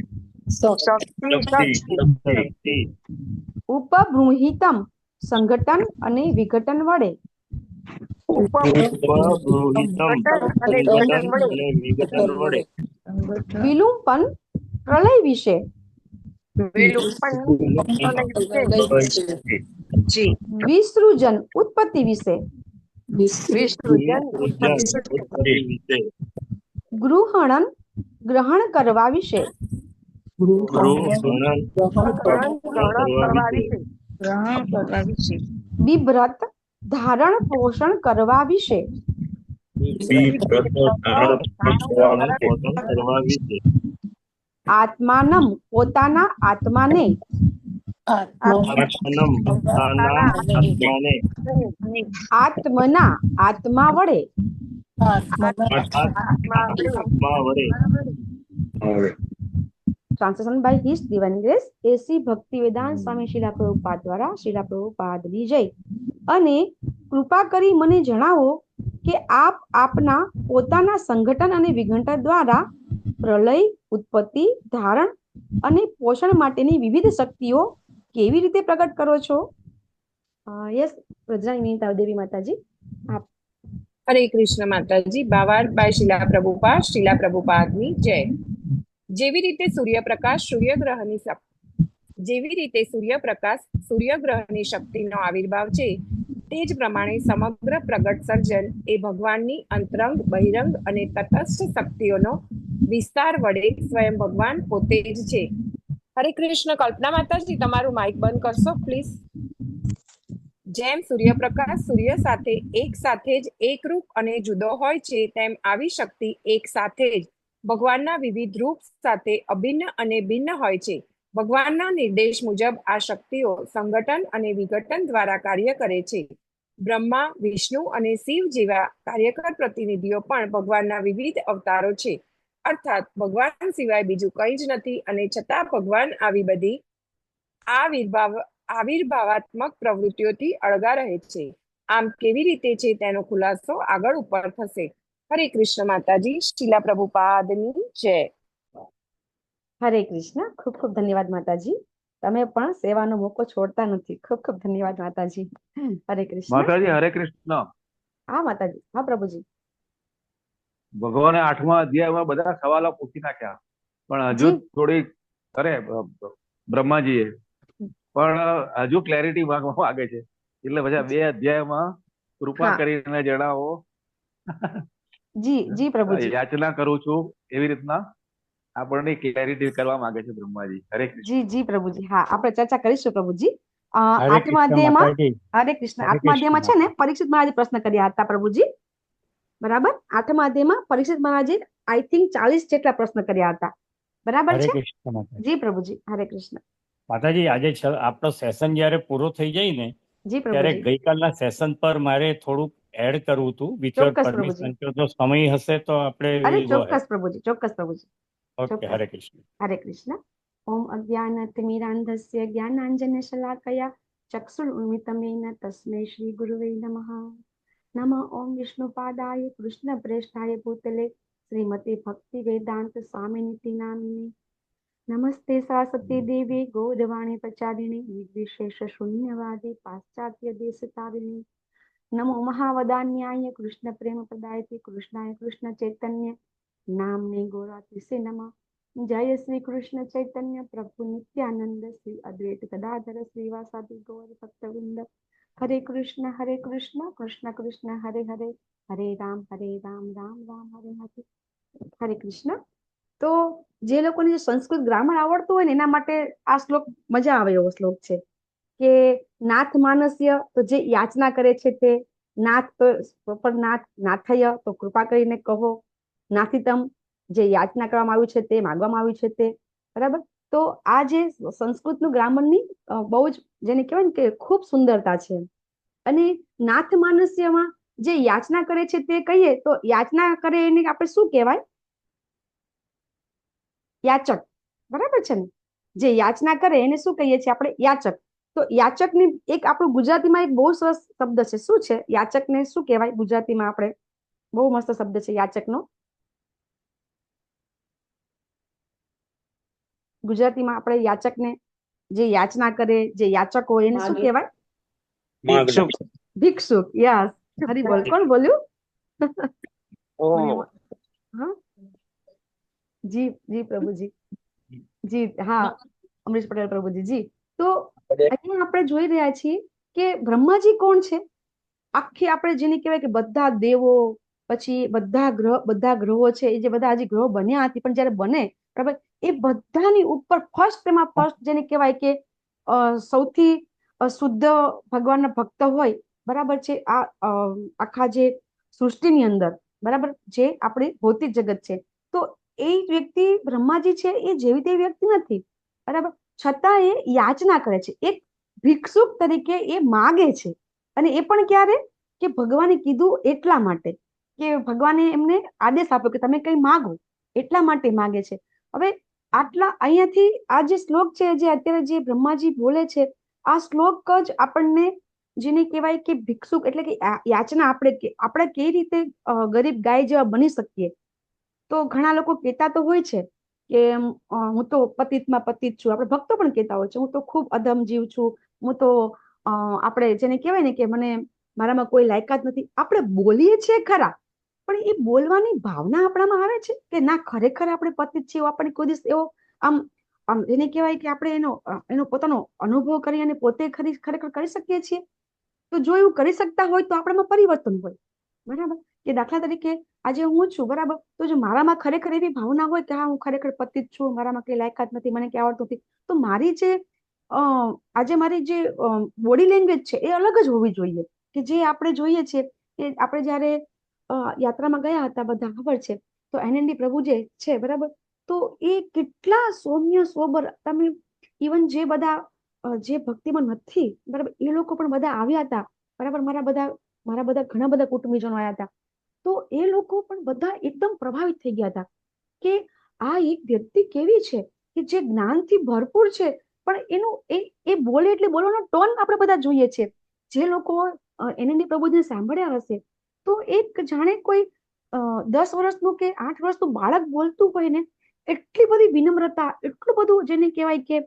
ઉપબૃંહિતમ સંગઠન અને વિઘટન વડે. ઉપબ્રોહિતમ સંઘટન અને વિઘટન વડે વિલુંપન પ્રલય વિશે, વિલુપન પ્રલય વિશે, વિસૃજન ઉત્પત્તિ વિશે, વિસૃજન ઉત્પત્તિ વિશે, ગૃહણન ગ્રહણ કરવા વિશે, ગૃહણ કરવા વિશે, બિભ્રત ધારણ પોષણ કરવા વિશે, કરવા વિશે, આત્માનમ પોતાના આત્માને, આત્માને આત્મના આત્મા વડે, આત્મા વડે translation by his divine grace A C Bhaktivedanta Swami Srila Prabhupada દ્વારા શીલા પ્રભુપાદની જય. અને કૃપા કરી મને જણાવો કે આપ આપના પોતાના સંગઠન અને વિઘટન દ્વારા પ્રલય, ઉત્પત્તિ, ધારણ અને પોષણ માટેની વિવિધ શક્તિઓ કેવી રીતે પ્રગટ કરો છો? યસ પ્રજ્ઞા દેવી માતાજી, આપ. હરે કૃષ્ણ માતાજી. બાવાર બાય શીલા પ્રભુપાદની જય. જેવી રીતે સૂર્યપ્રકાશ સૂર્યગ્રહની શક્તિનો આવિર્ભાવ છે, તે જ પ્રમાણે સમગ્ર પ્રગટ સર્જન એ ભગવાનની અંતરંગ, બહિરંગ અને તટસ્થ શક્તિઓનો વિસ્તાર વડે સ્વયં ભગવાન પોતે જ છે. હરે કૃષ્ણ. કલ્પના માતાજી, તમારું માઇક બંધ કરશો પ્લીઝ. જેમ સૂર્યપ્રકાશ સૂર્ય સાથે એક સાથે જ એકરૂપ અને જુદો હોય છે, તેમ આવી શક્તિ એક સાથે જ ભગવાનના વિવિધ રૂપ સાથે અભિન્ન અને ભિન્ન હોય છે. ભગવાનના નિર્દેશ મુજબ આ શક્તિઓ સંગઠન અને વિઘટન દ્વારા કાર્ય કરે છે. બ્રહ્મા, વિષ્ણુ અને શિવ જેવા કાર્યકર પ્રતિનિધિઓ પણ ભગવાનના વિવિધ અવતારો છે. અર્થાત ભગવાન સિવાય બીજું કંઈ જ નથી, અને છતાં ભગવાન આવી બધી આવિર્ભાવાત્મક પ્રવૃત્તિઓથી અળગા રહે છે. આમ કેવી રીતે છે તેનો ખુલાસો આગળ ઉપર થશે. હરે કૃષ્ણ માતાજી. શીલા પ્રભુપાદની જય. હરે કૃષ્ણ. ખૂબ ખૂબ ધન્યવાદ માતાજી, તમે પણ સેવાનો મોકો છોડતા નથી. ખૂબ ખૂબ ધન્યવાદ માતાજી. હરે કૃષ્ણ માતાજી. હરે કૃષ્ણ. હા માતાજી. હા પ્રભુજી. ભગવાને 8મા અધ્યાયમાં બધા સવાલો પૂછી નાખ્યા, પણ હજુ થોડી અરે બ્રહ્માજીએ પણ હજુ ક્લેરિટી માંગે છે, એટલે બધા 2 અધ્યાયમાં કૃપા કરીને જણાવો. જી પ્રભુજી. યાચના કરું છું એવી રીતના આપણને ક્લેરિટી કરવા માંગે છે બ્રહ્માજી. હરે કૃષ્ણ. જી પ્રભુજી. હા, આપણે ચર્ચા કરીશું પ્રભુજી. 8મા અધ્યાયમાં હરે કૃષ્ણ 8મા અધ્યાયમાં છે ને પરીક્ષિત મહારાજે પ્રશ્ન કર્યા હતા પ્રભુજી, બરાબર. 8મા અધ્યાયમાં પરીક્ષિત મહારાજે આઈ થિંક 40 જેટલા પ્રશ્ન કર્યા હતા, બરાબર છે? જી પ્રભુજી. હરે કૃષ્ણ માતાજી. આજે આપણો સેશન જયારે પૂરો થઈ જાય ને, ત્યારે ગઈકાલના સેશન પર મારે થોડુંક એડ કરવું હતું, વિથ યોર પરમિશન. જો સમય હશે તો આપણે. ચોક્કસ પ્રભુજી, ચોક્કસ પ્રભુજી. ઓકે. હરે કૃષ્ણ. હરે કૃષ્ણ. ઓમ અજ્ઞાનતિમિરાન્ધસ્ય જ્ઞાનાંજન શલાકયા ચક્ષુરુન્મિલિતમેન તસ્मै શ્રી ગુરુવે નમઃ. નમઃ ઓમ વિષ્ણુપાદાય કૃષ્ણ પ્રેષ્ઠાય ભૂતલે શ્રીમતી ભક્તિ વેદાંત સ્વામિનિતિ નામિને. નમસ્તે સરસ્વતી દેવી ગૌરવાણી પ્રચારિણી નિર્વિશેષ શૂન્યવાદી પાશ્ચાત્ય દેશતારિણી. નમો મહાવદાન્યાય કૃષ્ણ પ્રેમ પ્રદાયતે કૃષ્ણાય કૃષ્ણ ચૈતન્ય નામને ગૌરાતિસે નમઃ. જય શ્રી કૃષ્ણ ચૈતન્ય પ્રભુ નિત્યાનંદ શ્રી અદ્વૈત ગદાધર શ્રીવાસાદિ ગૌર ભક્તવૃંદ. હરે કૃષ્ણ કૃષ્ણ કૃષ્ણ હરે હરે, હરે રામ રામ રામ હરે હરે. હરે કૃષ્ણ. તો જે લોકોને સંસ્કૃત ગ્રામર આવડતું હોય ને એના માટે આ શ્લોક મજા આવે એવો શ્લોક છે કે નાથ માનસ્ય, તો જે યાચના કરે છે તે નાથ, તો નાથય તો કૃપા કરીને કહો, નાથિતમ જે યાચના કરવામાં આવ્યું છે તે માંગવામાં આવ્યું છે તે, બરાબર. તો આ જે સંસ્કૃતનું ગ્રામરની બહુ જ જેને કહેવાય ને કે ખૂબ સુંદરતા છે. અને નાથ માનસ્યમાં જે યાચના કરે છે તે કહીએ તો યાચના કરે એને આપણે શું કહેવાય? યાચક, બરાબર છે ને? જે યાચના કરે એને શું કહીએ છીએ આપણે? યાચક. તો યાચકની એક આપણું ગુજરાતીમાં એક બહુ સરસ શબ્દ છે. શું છે યાચકને શું કહેવાય ગુજરાતીમાં? આપણે બહુ મસ્ત શબ્દ છે યાચકનો. ગુજરાતીમાં આપણે યાચકને, જે યાચના કરે, જે યાચક હોય એને શું કહેવાય? ભિક્ષુક. યસ, હરી બોલ, કોણ બોલ્યું? ઓમ. હા જી જી પ્રભુજી, જી હા અમરીશ પટેલ પ્રભુજી જી. તો અહીંયા આપણે જોઈ રહ્યા છીએ કે બ્રહ્માજી કોણ છે? આખી આપણે જેને કહેવાય કે બધા દેવો, પછી બધા ગ્રહો છે, એ જે બધા હજી ગ્રહો બન્યા હતી, પણ જયારે બને બરાબર, એ બધાની ઉપર ફર્સ્ટ જેને કહેવાય કે સૌથી શુદ્ધ ભગવાનના ભક્ત હોય બરાબર છે આ આખા જે સૃષ્ટિની અંદર બરાબર, જે આપણી ભૌતિક જગત છે, તો એ વ્યક્તિ બ્રહ્માજી છે એ જેવી તેવી વ્યક્તિ નથી બરાબર, છતાં એ યાચના કરે છે, એક ભિક્ષુક તરીકે એ માગે છે. અને એ પણ ક્યારે? કે ભગવાને કીધું એટલા માટે, કે ભગવાને એમને આદેશ આપ્યો કે તમે કઈ માગો, એટલા માટે માગે છે. હવે અહીંયાથી આ જે શ્લોક છે, જે અત્યારે જે બ્રહ્માજી બોલે છે, આ શ્લોક જ આપણને જેને કહેવાય કે ભિક્ષુક એટલે કે યાચના આપણે કઈ રીતે ગરીબ ગાય જેવા બની શકીએ. તો ઘણા લોકો કહેતા તો હોય છે કે હું તો પતિતમાં પતિત છું, આપણે ભક્તો પણ કહેતા હોય છે હું તો ખૂબ અધમ જીવ છું, હું તો આપણે જેને કહેવાય ને કે મારામાં કોઈ લાયકાત નથી. આપણે બોલીએ છીએ ખરા, પણ એ બોલવાની ભાવના આપણામાં આવે છે કે ના ખરેખર આપણે પતિત છીએ, આપણે કોઈ દિવસ એવો આમ એને કહેવાય કે આપણે એનો પોતાનો અનુભવ કરી અને પોતે ખરેખર કરી શકીએ છીએ? તો જો એવું કરી શકતા હોય તો આપણામાં પરિવર્તન હોય બરાબર. કે દાખલા તરીકે આજે હું છું બરાબર, તો જો મારામાં ખરેખર એવી ભાવના હોય કે હા હું ખરેખર પતિત છું, મારામાં કઈ લાયકાત નથી, મને કઈ આવડતું નથી, તો મારી જે બોડી લેંગ્વેજ છે એ અલગ જ હોવી જોઈએ. કે જે આપણે જોઈએ છીએ કે આપણે જયારે યાત્રામાં ગયા હતા બધા ખબર છે, તો એનએનડી પ્રભુ જે છે બરાબર, તો એ કેટલા સૌમ્ય સોબર, તમે ઇવન જે બધા જે ભક્તિમાં નથી બરાબર, એ લોકો પણ બધા આવ્યા હતા બરાબર, મારા બધા ઘણા બધા કુટુંબીજનો આવ્યા હતા, તો એ લોકો પણ બધા એકદમ પ્રભાવિત થઈ ગયા હતા કે આ એક વ્યક્તિ કેવી છે કે જે જ્ઞાનથી ભરપૂર છે, પણ એનું એ બોલે એટલે બોલવાનો ટોન આપણે બધા જોઈએ છે. જે લોકો એનએનડી પ્રભુજીને સાંભળ્યા હશે તો એક જાણે કોઈ 10 વર્ષનું કે 8 વર્ષનું બાળક બોલતું હોય ને, એટલી બધી વિનમ્રતા, એટલું બધું જેને કહેવાય કે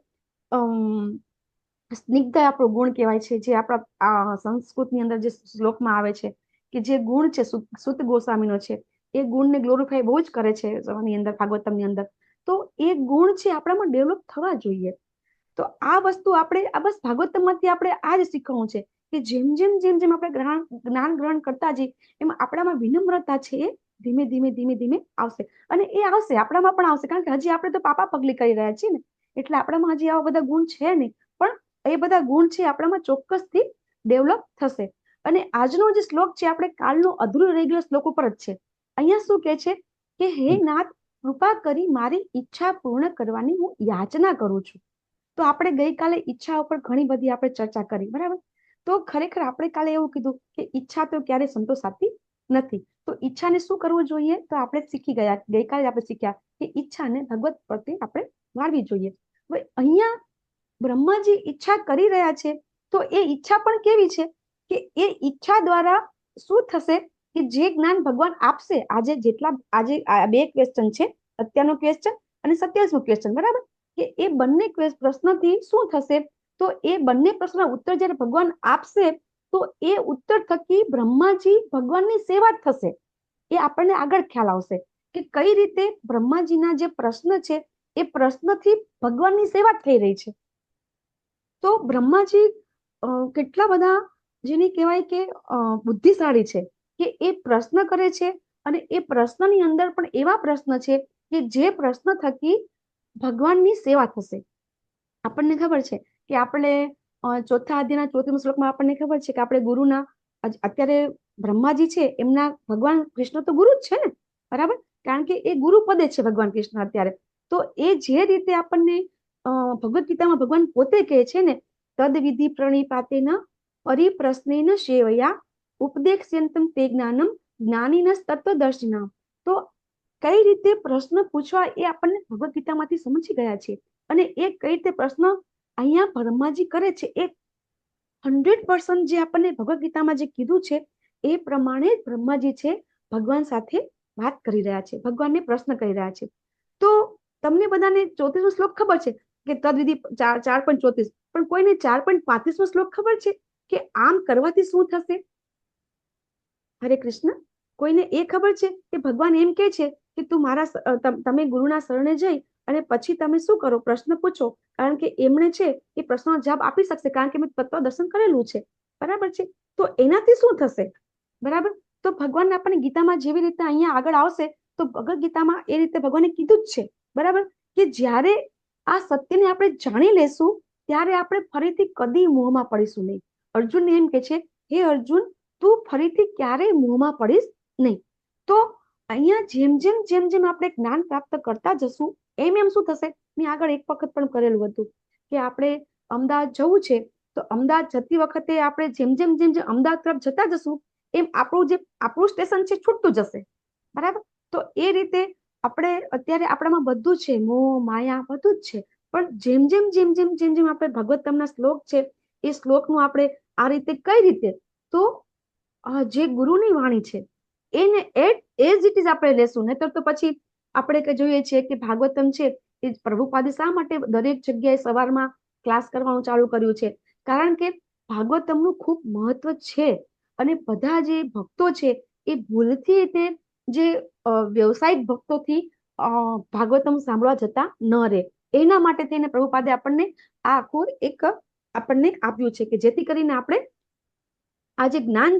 સ્નિગ્ધ આપણો ગુણ કહેવાય છે, જે આપણા સંસ્કૃતની અંદર જે શ્લોકમાં આવે છે કે જે ગુણ છે સુત ગોસ્વામીનો છે, એ ગુણને ગ્લોરીફાય બહુ જ કરે છે ની અંદર, ભાગવતમની અંદર. તો એ ગુણ છે આપણામાં ડેવલપ થવા જોઈએ. તો આ વસ્તુ આપણે બસ ભાગવતમમાંથી આપણે આ જ શીખવું છે કે જેમ જેમ આપણે જ્ઞાન ગ્રહણ કરતા જઈએ એમ આપણામાં વિનમ્રતા છે એ ધીમે ધીમે આવશે. અને એ આવશે, આપણામાં પણ આવશે, કારણ કે હજી આપણે તો પાપા પગલી કરી રહ્યા છીએ ને, એટલે આપણામાં હજી આવા બધા ગુણ છે નહીં, પણ એ બધા ગુણ છે આપણામાં ચોક્કસથી ડેવલપ થશે. અને આજનો જે શ્લોક છે આપણે કાલનો અધૂરો રહી ગયેલો શ્લોક ઉપર જ છે. અહીંયા શું કે છે કે હે નાથ, કૃપા કરી મારી ઈચ્છા પૂર્ણ કરવાની હું યાચના કરું છું. તો આપણે ગઈકાલે ઈચ્છા ઉપર ઘણી બધી આપણે ચર્ચા કરી બરાબર. તો ખરેખર આપણે કાલે એવું કીધું કે ઈચ્છા તો ક્યારેય સંતોષાતી નથી. તો ઈચ્છાને શું કરવું જોઈએ? તો આપણે શીખી ગયા, ગઈકાલે આપણે શીખ્યા કે ઈચ્છાને ભગવત પ્રત્યે આપણે વાળવી જોઈએ. હવે અહીંયા બ્રહ્માજી ઈચ્છા કરી રહ્યા છે, તો એ ઈચ્છા પણ કેવી છે કે એ ઈચ્છા દ્વારા શું થશે કે જે જ્ઞાન ભગવાન આપશે, આજે બે ક્વેશ્ચન છે, અત્યારનો ક્વેશ્ચન અને 27મો ક્વેશ્ચન બરાબર, કે એ બંને પ્રશ્નથી શું થશે? તો એ બંને પ્રશ્નના ઉત્તર જ્યારે ભગવાન આપશે તો એ ઉત્તર થકી બ્રહ્માજી ભગવાનની સેવા થશે. એ આપણને આગળ ખ્યાલ આવશે કે કઈ રીતે બ્રહ્માજીના જે પ્રશ્ન છે એ પ્રશ્નથી ભગવાનની સેવા થઈ રહી છે. તો બ્રહ્માજી કેટલા બધા જેને કહેવાય કે બુદ્ધિશાળી છે કે એ પ્રશ્ન કરે છે, અને એ પ્રશ્નની અંદર પણ એવા પ્રશ્ન છે કે જે પ્રશ્ન થકી ભગવાનની સેવા થશે. આપણને ખબર છે કે આપણે ચોથા અધ્યાયના 34મા શ્લોકમાં આપણને ખબર છે કે આપણે ગુરુના, અત્યારે બ્રહ્માજી છે એમના ભગવાન કૃષ્ણ તો ગુરુ જ છે ને બરાબર, કારણ કે એ ગુરુ પદે છે ભગવાન કૃષ્ણ અત્યારે. તો એ જે રીતે આપણને ભગવદ્ ગીતામાં ભગવાન પોતે કહે છે ને, તદ વિધિ પ્રણિપાતેન પરિપ્રશ્નેન સેવયા ઉપદેક્ષ્યંતમ તે જ્ઞાનમ જ્ઞાનીનસ તત્વદર્શિનામ. તો કઈ રીતે પ્રશ્ન પૂછવા એ આપણને ભગવદ્ ગીતામાંથી સમજી ગયા છે, અને એ કઈ રીતે પ્રશ્ન અહીંયા બ્રહ્માજી કરે છે એ 100% જે આપણને ભગવદ્ ગીતામાં જે કીધું છે એ પ્રમાણે બ્રહ્માજી છે ભગવાન સાથે વાત કરી રહ્યા છે, ભગવાનને પ્રશ્ન કરી રહ્યા છે. તો તમને બધાને 34મો શ્લોક ખબર છે કે તદવિધિ 4.34, પણ કોઈને 4.35મો શ્લોક ખબર છે કે આમ કરવાથી શું થશે? હરે કૃષ્ણ. કોઈને એ ખબર છે કે ભગવાન એમ કે છે કે તું તમે ગુરુના શરણે જઈ અને પછી તમે શું કરો, પ્રશ્ન પૂછો, કારણ કે એમણે છે એ પ્રશ્નનો જવાબ આપી શકશે, કારણ કે મેં તત્વ દર્શન કરેલું છે, બરાબર છે. તો એનાથી શું થશે, બરાબર. તો ભગવાન આપણને ગીતામાં જેવી રીતે અહીંયા આગળ આવશે તો ભગવદ ગીતામાં એ રીતે ભગવાને કીધું જ છે, બરાબર, કે જ્યારે આ સત્યને આપણે જાણી લેશું ત્યારે આપણે ફરીથી કદી મોહમાં પડીશું નહીં. અર્જુનને એમ કે છે, હે અર્જુન, તું ફરીથી ક્યારેય મોહમાં પડીશ નહીં. તો અહીંયા જેમ જેમ આપણે જ્ઞાન પ્રાપ્ત કરતા જશું એમ શું થશે, મેં આગળ એક વખત પણ કરેલું હતું કે આપણે અમદાવાદ જવું છે તો અમદાવાદ જતી વખતે આપણે જેમ અમદાવાદ તરફ જતા જશું એમ આપણું સ્ટેશન છે છૂટતું જશે, બરાબર. તો એ રીતે આપણે અત્યારે આપણામાં બધું છે, મોહ માયા બધું જ છે, પણ જેમ આપણે ભગવતમના શ્લોક છે એ શ્લોકનું આપણે આ રીતે કઈ રીતે, તો જે ગુરુની વાણી છે એને એઝ ઇટ ઇઝ આપણે લેશું. નહીતર તો પછી આપણે જોઈએ છીએ કે ભાગવતમ છે એ પ્રભુપાદે શા માટે દરેક જગ્યાએ સવારમાં ક્લાસ કરવાનું ચાલુ કર્યું છે, કારણ કે ભાગવતમનું ખૂબ મહત્વ છે. અને બધા જે ભક્તો છે એ ભૂલથી તે જે વ્યવસાયિક ભક્તોથી ભાગવતમ સાંભળવા જતા ન રહે, એના માટે થઈને પ્રભુપાદે આપણને આ આખું એક આપણને આપ્યું છે કે જેથી કરીને આપણે આ જે જ્ઞાન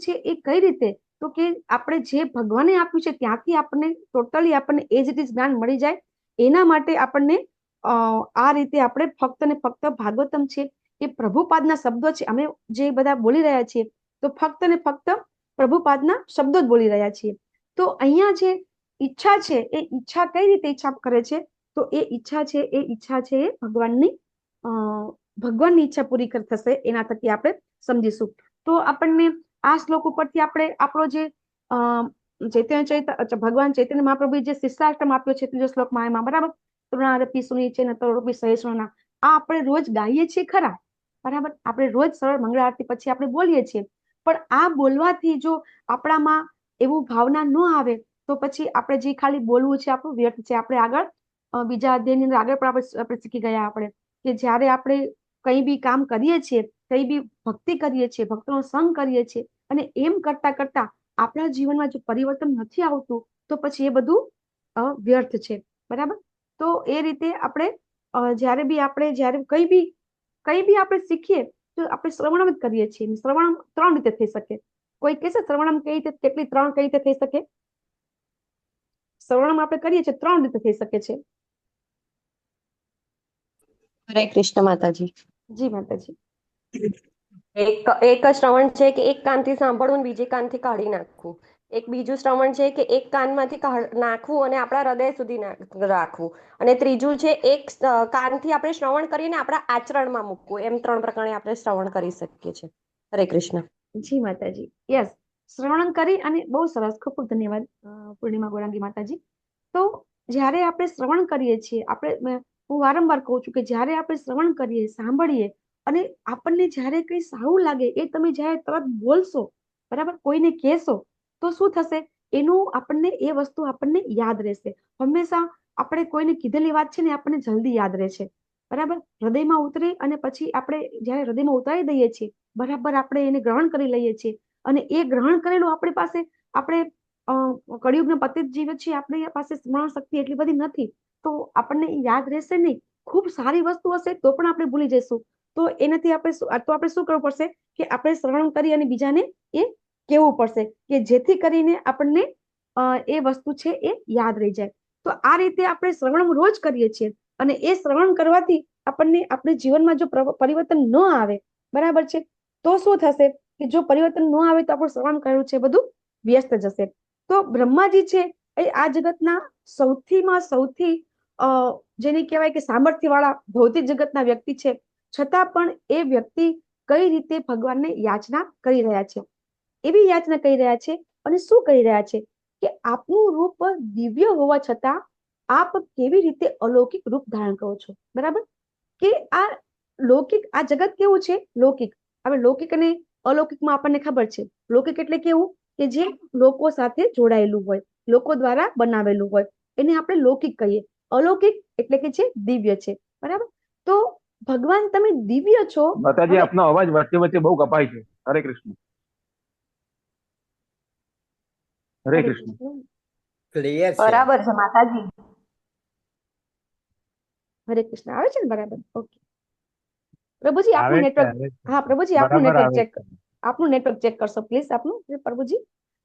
છે એ કઈ રીતે, તો કે આપણે જે ભગવાને આપ્યું છે ત્યાંથી આપણને ટોટલી આપણને એજ ઇટ ઇઝ જ્ઞાન મળી જાય. એના માટે આપણને આ રીતે આપણે ફક્ત ને ફક્ત ભાગવતમ છે એ પ્રભુપાદના શબ્દો છે, અમે જે બધા બોલી રહ્યા છીએ તો ફક્ત ને ફક્ત પ્રભુપાદના શબ્દો જ બોલી રહ્યા છીએ. તો અહીંયા જે ઈચ્છા છે એ ઈચ્છા કઈ રીતે ઈચ્છા કરે છે, તો એ ઈચ્છા છે એ ભગવાનની ઈચ્છા પૂરી થશે એના થકી આપણે સમજીશું. તો આપણને આ શ્લોક ઉપરથી આપણે આપણો જે ભગવાન ચૈતન્ય મહાપ્રભુએ જે શિષ્ટાષ્ટમ આપ્યો છે ત્રીજો શ્લોકમાં એમાં, બરાબર, તૃણારપી સુનિચે ન તરોપી સહેસ્રના, આ આપણે રોજ ગાઈએ છીએ ખરા, બરાબર, આપણે રોજ સરળ મંગળ આરતી પછી આપણે બોલીએ છીએ, પણ આ બોલવાથી જો આપણામાં એવું ભાવના ન આવે તો પછી આપણે જે ખાલી બોલવું છે આપણું વ્યર્થ છે. આપણે આગળ બીજા અધ્યાયની અંદર આગળ પણ આપણે શીખી ગયા આપણે કે જ્યારે આપણે કઈ બી કામ કરીએ છીએ, કઈ બી ભક્તિ કરીએ છીએ, ભક્તોનો સંગ કરીએ છીએ અને એમ કરતા કરતા આપણા જીવનમાં જો પરિવર્તન નથી આવતું તો પછી એ બધું વ્યર્થ છે, બરાબર. તો એ રીતે આપણે જ્યારે કઈ બી આપણે શીખીએ તો આપણે શ્રવણમ જ કરીએ છીએ. શ્રવણમ 3 રીતે થઈ શકે. કોઈ કહેશે શ્રવણમ કઈ રીતે, કેટલી 3 કઈ રીતે થઈ શકે? શ્રવણમ આપણે કરીએ છીએ 3 રીતે થઈ શકે છે. હરે કૃષ્ણ માતાજી. જી માતાજી. એક શ્રવણ છે કે એક કાનથી સાંભળવું અને બીજે કાનથી કાઢી નાખવું. એક બીજું શ્રવણ છે કે એક કાનમાંથી નાખવું અને આપણા હૃદય સુધી રાખવું. અને ત્રીજું છે એક કાનથી આપણે શ્રવણ કરીને આપણા આચરણમાં મૂકવું. એમ 3 પ્રકારે આપણે શ્રવણ કરી શકીએ છીએ. હરે કૃષ્ણ. જી માતાજી. યસ, શ્રવણ કરી અને બહુ સરસ, ખૂબ ખૂબ ધન્યવાદ પૂર્ણિમા ગોરાંગી માતાજી. તો જ્યારે આપણે શ્રવણ કરીએ છીએ, હું વારંવાર કહું છું કે જ્યારે આપણે શ્રવણ કરીએ, સાંભળીએ અને આપણને જ્યારે કંઈ સારું લાગે એ તમે જ્યારે તરત બોલશો, બરાબર, કોઈને કહેશો તો શું થશે, એનું આપણને એ વસ્તુ આપણને યાદ રહેશે. હંમેશા આપણે કોઈને કીધેલી વાત છે ને આપણને જલ્દી યાદ રહેશે, બરાબર. હૃદયમાં ઉતરે અને પછી આપણે જ્યારે હૃદયમાં ઉતારી દઈએ છીએ, બરાબર, આપણે એને ગ્રહણ કરી લઈએ છીએ અને એ ગ્રહણ કરેલું આપણી પાસે, આપણે કળિયુગના પતિત જીવ છીએ, આપણી પાસે સ્મરણ શક્તિ એટલી બધી નથી, તો આપણને યાદ રહેશે નહીં. ખૂબ સારી વસ્તુ હશે તો પણ આપણે ભૂલી જઈશું. તો એનાથી આપણે શું કરવું પડશે કે આપણે શ્રવણ કરી અને બીજાને એ કહેવું પડશે કે જેથી કરીને આપણને એ વસ્તુ છે એ યાદ રહી જાય. તો આ રીતે આપણે શ્રવણ રોજ કરીએ છીએ અને એ શ્રવણ કરવાથી આપણને આપણે જીવનમાં જો પરિવર્તન ન આવે, બરાબર છે, તો શું થશે કે જો પરિવર્તન ન આવે તો આપણું શ્રવણ કર્યું છે બધું વ્યસ્ત જશે. તો બ્રહ્માજી છે એ આ જગતના સૌથી જેને કહેવાય કે સામર્થ્ય વાળા ભૌતિક જગતના વ્યક્તિ છે, છતાં પણ એ વ્યક્તિ કઈ રીતે ભગવાનને યાચના કરી રહ્યા છે, એવી યાચના કરી રહ્યા છે. અને શું કહી રહ્યા છે કે આપનું રૂપ દિવ્ય હોવા છતાં આપ કેવી રીતે અલૌકિક રૂપ ધારણ કરો છો, બરાબર. કે આ લૌકિક, આ જગત કેવું છે, લૌકિક. હવે લૌકિક અને અલૌકિકમાં આપણને ખબર છે. લૌકિક એટલે કેવું કે જે લોકો સાથે જોડાયેલું હોય, લોકો દ્વારા બનાવેલું હોય, એને આપણે લૌકિક કહીએ. અલૌકિક એટલે કે જે દિવ્ય છે, બરાબર. તો ભગવાન તમે દિવ્ય છો. માતાજી, આપનો અવાજ વચ્ચે વચ્ચે બહુ કપાય છે. હરે કૃષ્ણ. હરે કૃષ્ણ. ક્લિયર છે. બરાબર છે માતાજી. હરે કૃષ્ણ આવે છે ને બરાબર? ઓકે પ્રભુજી આવે આપનું છે, નેટવર્ક, આવે છે. હા પ્રભુજી આપનું બરાબર નેટવર્ક આવે ચેક, છે. આપનું નેટવર્ક ચેક કરશો પ્લીઝ આપનું પ્રભુજી.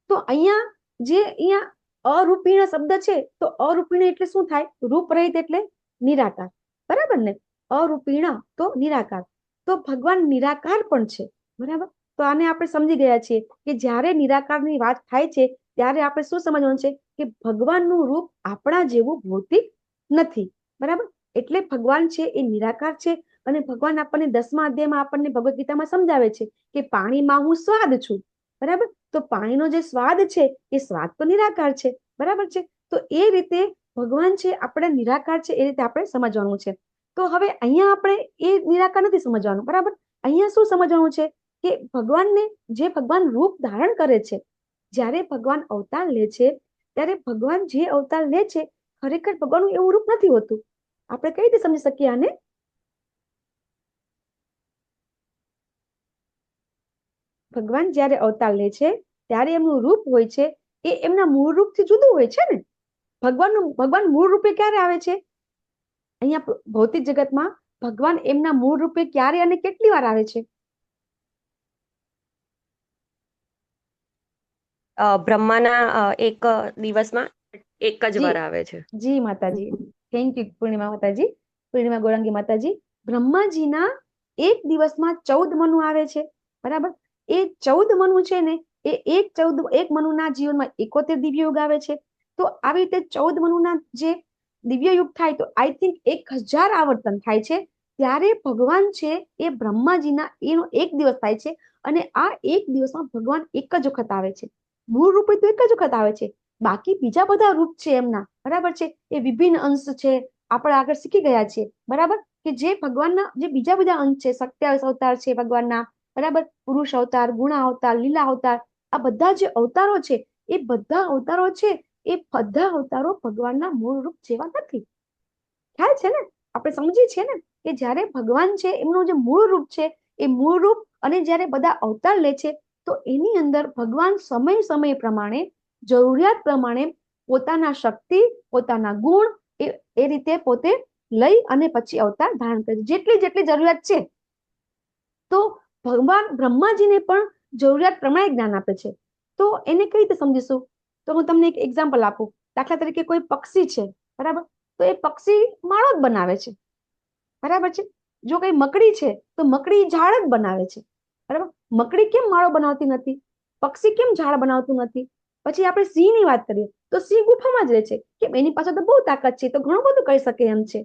તો અહીંયા અરૂપીણ શબ્દ છે, તો અરૂપીણ એટલે શું થાય? રૂપ રહિત એટલે નિરાકાર, બરાબર ને? અરૂપીણ તો નિરાકાર, તો ભગવાન નિરાકાર પણ છે, બરાબર? તો આને આપણે સમજી ગયા છીએ કે જ્યારે નિરાકારની વાત થાય છે ત્યારે આપણે શું સમજવાનું છે કે ભગવાનનું રૂપ આપણા જેવું ભૌતિક નથી, બરાબર? એટલે ભગવાન છે એ નિરાકાર છે. અને ભગવાન આપણને 10મા અધ્યાયમાં આપણને ભગવદ્ ગીતામાં સમજાવે છે કે પાણીમાં હું સ્વાદ છું, બરાબર? તો પાણીનો જે સ્વાદ છે એ સ્વાદ તો નિરાકાર છે, બરાબર છે? તો એ રીતે ભગવાન છે આપણે નિરાકાર છે, એ રીતે આપણે સમજવાનું છે. તો હવે અહીંયા આપણે એ નિરાકાર નથી સમજવાનું, બરાબર? અહીંયા શું સમજવાનું છે કે ભગવાનને, જે ભગવાન રૂપ ધારણ કરે છે, જ્યારે ભગવાન અવતાર લે છે ત્યારે ભગવાન જે અવતાર લે છે ખરેખર ભગવાનનું એવું રૂપ નથી હોતું. આપણે કઈ રીતે સમજી શકીએ આને? ભગવાન જ્યારે અવતાર લે છે ત્યારે એમનું રૂપ હોય છે એ એમના મૂળ રૂપથી જુદું હોય છે ને. ભગવાન મૂળ રૂપે ક્યારે આવે છે? અહીંયા ભૌતિક જગતમાં ભગવાન એમના મૂળ રૂપે ક્યારે અને કેટલી વાર આવે છે? બ્રહ્માના એક દિવસમાં એક જ વાર આવે છે. જી માતાજી, થેન્ક યુ પૂર્ણિમા માતાજી, પૂર્ણિમા ગોરંગી માતાજી. બ્રહ્માજીના એક દિવસમાં 14 મનુ આવે છે, બરાબર? એ 14 મનુ છે ને એ એક મનુના જીવનમાં 71 દિવ્ય યુગ આવે છે. તો આવી રીતે 14 મનુના જે દિવ્ય યુગ થાય તો આઈ થિંક 1000 આવર્તન થાય છે. ત્યારે ભગવાન છે એ બ્રહ્માજીના એનો એક દિવસ થાય છે અને આ એક દિવસમાં ભગવાન એક જ વખત આવે છે. મૂળ રૂપે તો એક જ વખત આવે છે, બાકી બીજા બધા રૂપ છે એમના, બરાબર છે? એ વિભિન્ન અંશ છે, આપણે આગળ શીખી ગયા છીએ, બરાબર? કે જે ભગવાનના જે બીજા બધા અંશ છે, 27 અવતાર છે ભગવાનના, બરાબર? પુરુષ અવતાર, ગુણ અવતાર, લીલા અવતાર, આ બધા જે અવતારો છે એ બધા અવતારો છે એ બધા અવતારો ભગવાનના મૂળ રૂપ જેવા નથી. ખ્યાલ છે ને? આપણે સમજીએ છીએ ને કે જ્યારે ભગવાન છે એમનું જે મૂળ રૂપ છે એ મૂળ રૂપ અને જ્યારે બધા અવતાર લે છે તો એની અંદર ભગવાન સમય પ્રમાણે, જરૂરિયાત પ્રમાણે પોતાના શક્તિ, પોતાના ગુણ એ રીતે પોતે લઈ અને પછી અવતાર ધારણ કરે, જેટલી જરૂરિયાત છે. તો ભગવાન બ્રહ્માજીને પણ જરૂરિયાત પ્રમાણે જ્ઞાન આપે છે. તો એને કઈ રીતે સમજીશું? તો હું તમને એક એક્ઝામ્પલ આપું. દાખલા તરીકે કોઈ પક્ષી છે, બરાબર? તો એ પક્ષી માળો જ બનાવે છે, બરાબર છે? જો કઈ મકડી છે તો મકડી ઝાડ જ બનાવે છે, બરાબર? મકડી કેમ માળો બનાવતી નથી? પક્ષી કેમ ઝાડ બનાવતું નથી? પછી આપણે સિંહની વાત કરીએ તો સિંહ ગુફામાં જ રહે છે, કેમ? એની પાસે તો બહુ તાકાત છે, તો ઘણું બધું કરી શકે એમ છે,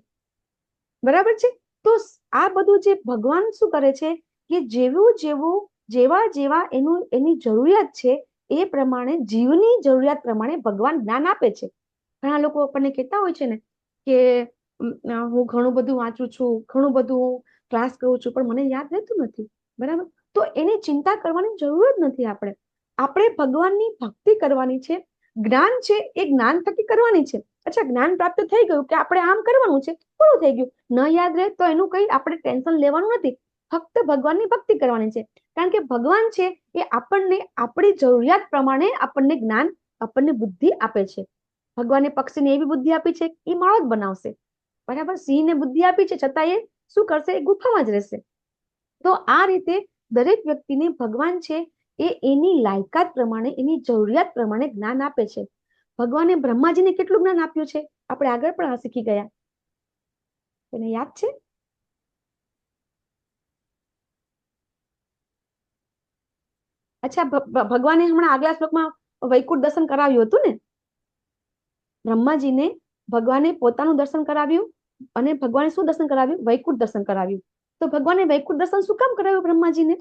બરાબર છે? તો આ બધું જે ભગવાન શું કરે છે કે જેવા એની જરૂરિયાત છે એ પ્રમાણે, જીવની જરૂરિયાત પ્રમાણે ભગવાન જ્ઞાન આપે છે. ઘણા લોકો આપણને કહેતા હોય છે ને કે હું ઘણું બધું વાંચું છું, ઘણું બધું ક્લાસ કરું છું, પણ મને યાદ રહેતું નથી, બરાબર? તો એની ચિંતા કરવાની જરૂર જ નથી. આપણે ભગવાનની ભક્તિ કરવાની છે. જ્ઞાન છે એ જ્ઞાન થકી કરવાની છે. અચ્છા, જ્ઞાન પ્રાપ્ત થઈ ગયું કે આપણે આમ કરવાનું છે, પૂરું થઈ ગયું. ન યાદ રહે તો એનું કઈ આપણે ટેન્શન લેવાનું નથી. ફક્ત ભગવાનની ભક્તિ કરવાની છે. કારણ કે ભગવાન છે એ આપણને આપણી જરૂરિયાત પ્રમાણે આપણને જ્ઞાન, આપણને બુદ્ધિ આપે છે. ભગવાને પક્ષીને એવી બુદ્ધિ આપી છે એ માળો જ બનાવશે, બરાબર? સિંહને બુદ્ધિ આપી છે છતાં એ શું કરશે? એ ગુફામાં જ રહેશે. તો આ રીતે દરેક વ્યક્તિને ભગવાન છે એ એની લાયકાત પ્રમાણે, એની જરૂરિયાત પ્રમાણે જ્ઞાન આપે છે. ભગવાને બ્રહ્માજીને કેટલું જ્ઞાન આપ્યું છે આપણે આગળ પણ શીખી ગયા. તને યાદ છે? અચ્છા, ભગવાને હમણાં આગલા શ્લોકમાં વૈકુંઠ દર્શન કરાવ્યું હતું ને? બ્રહ્માજીને ભગવાને પોતાનું દર્શન કરાવ્યું અને ભગવાને શું દર્શન કરાવ્યું? વૈકુંઠ દર્શન કરાવ્યું. તો ભગવાને વૈકુંઠ દર્શન શું કામ કરાવ્યું બ્રહ્માજીને?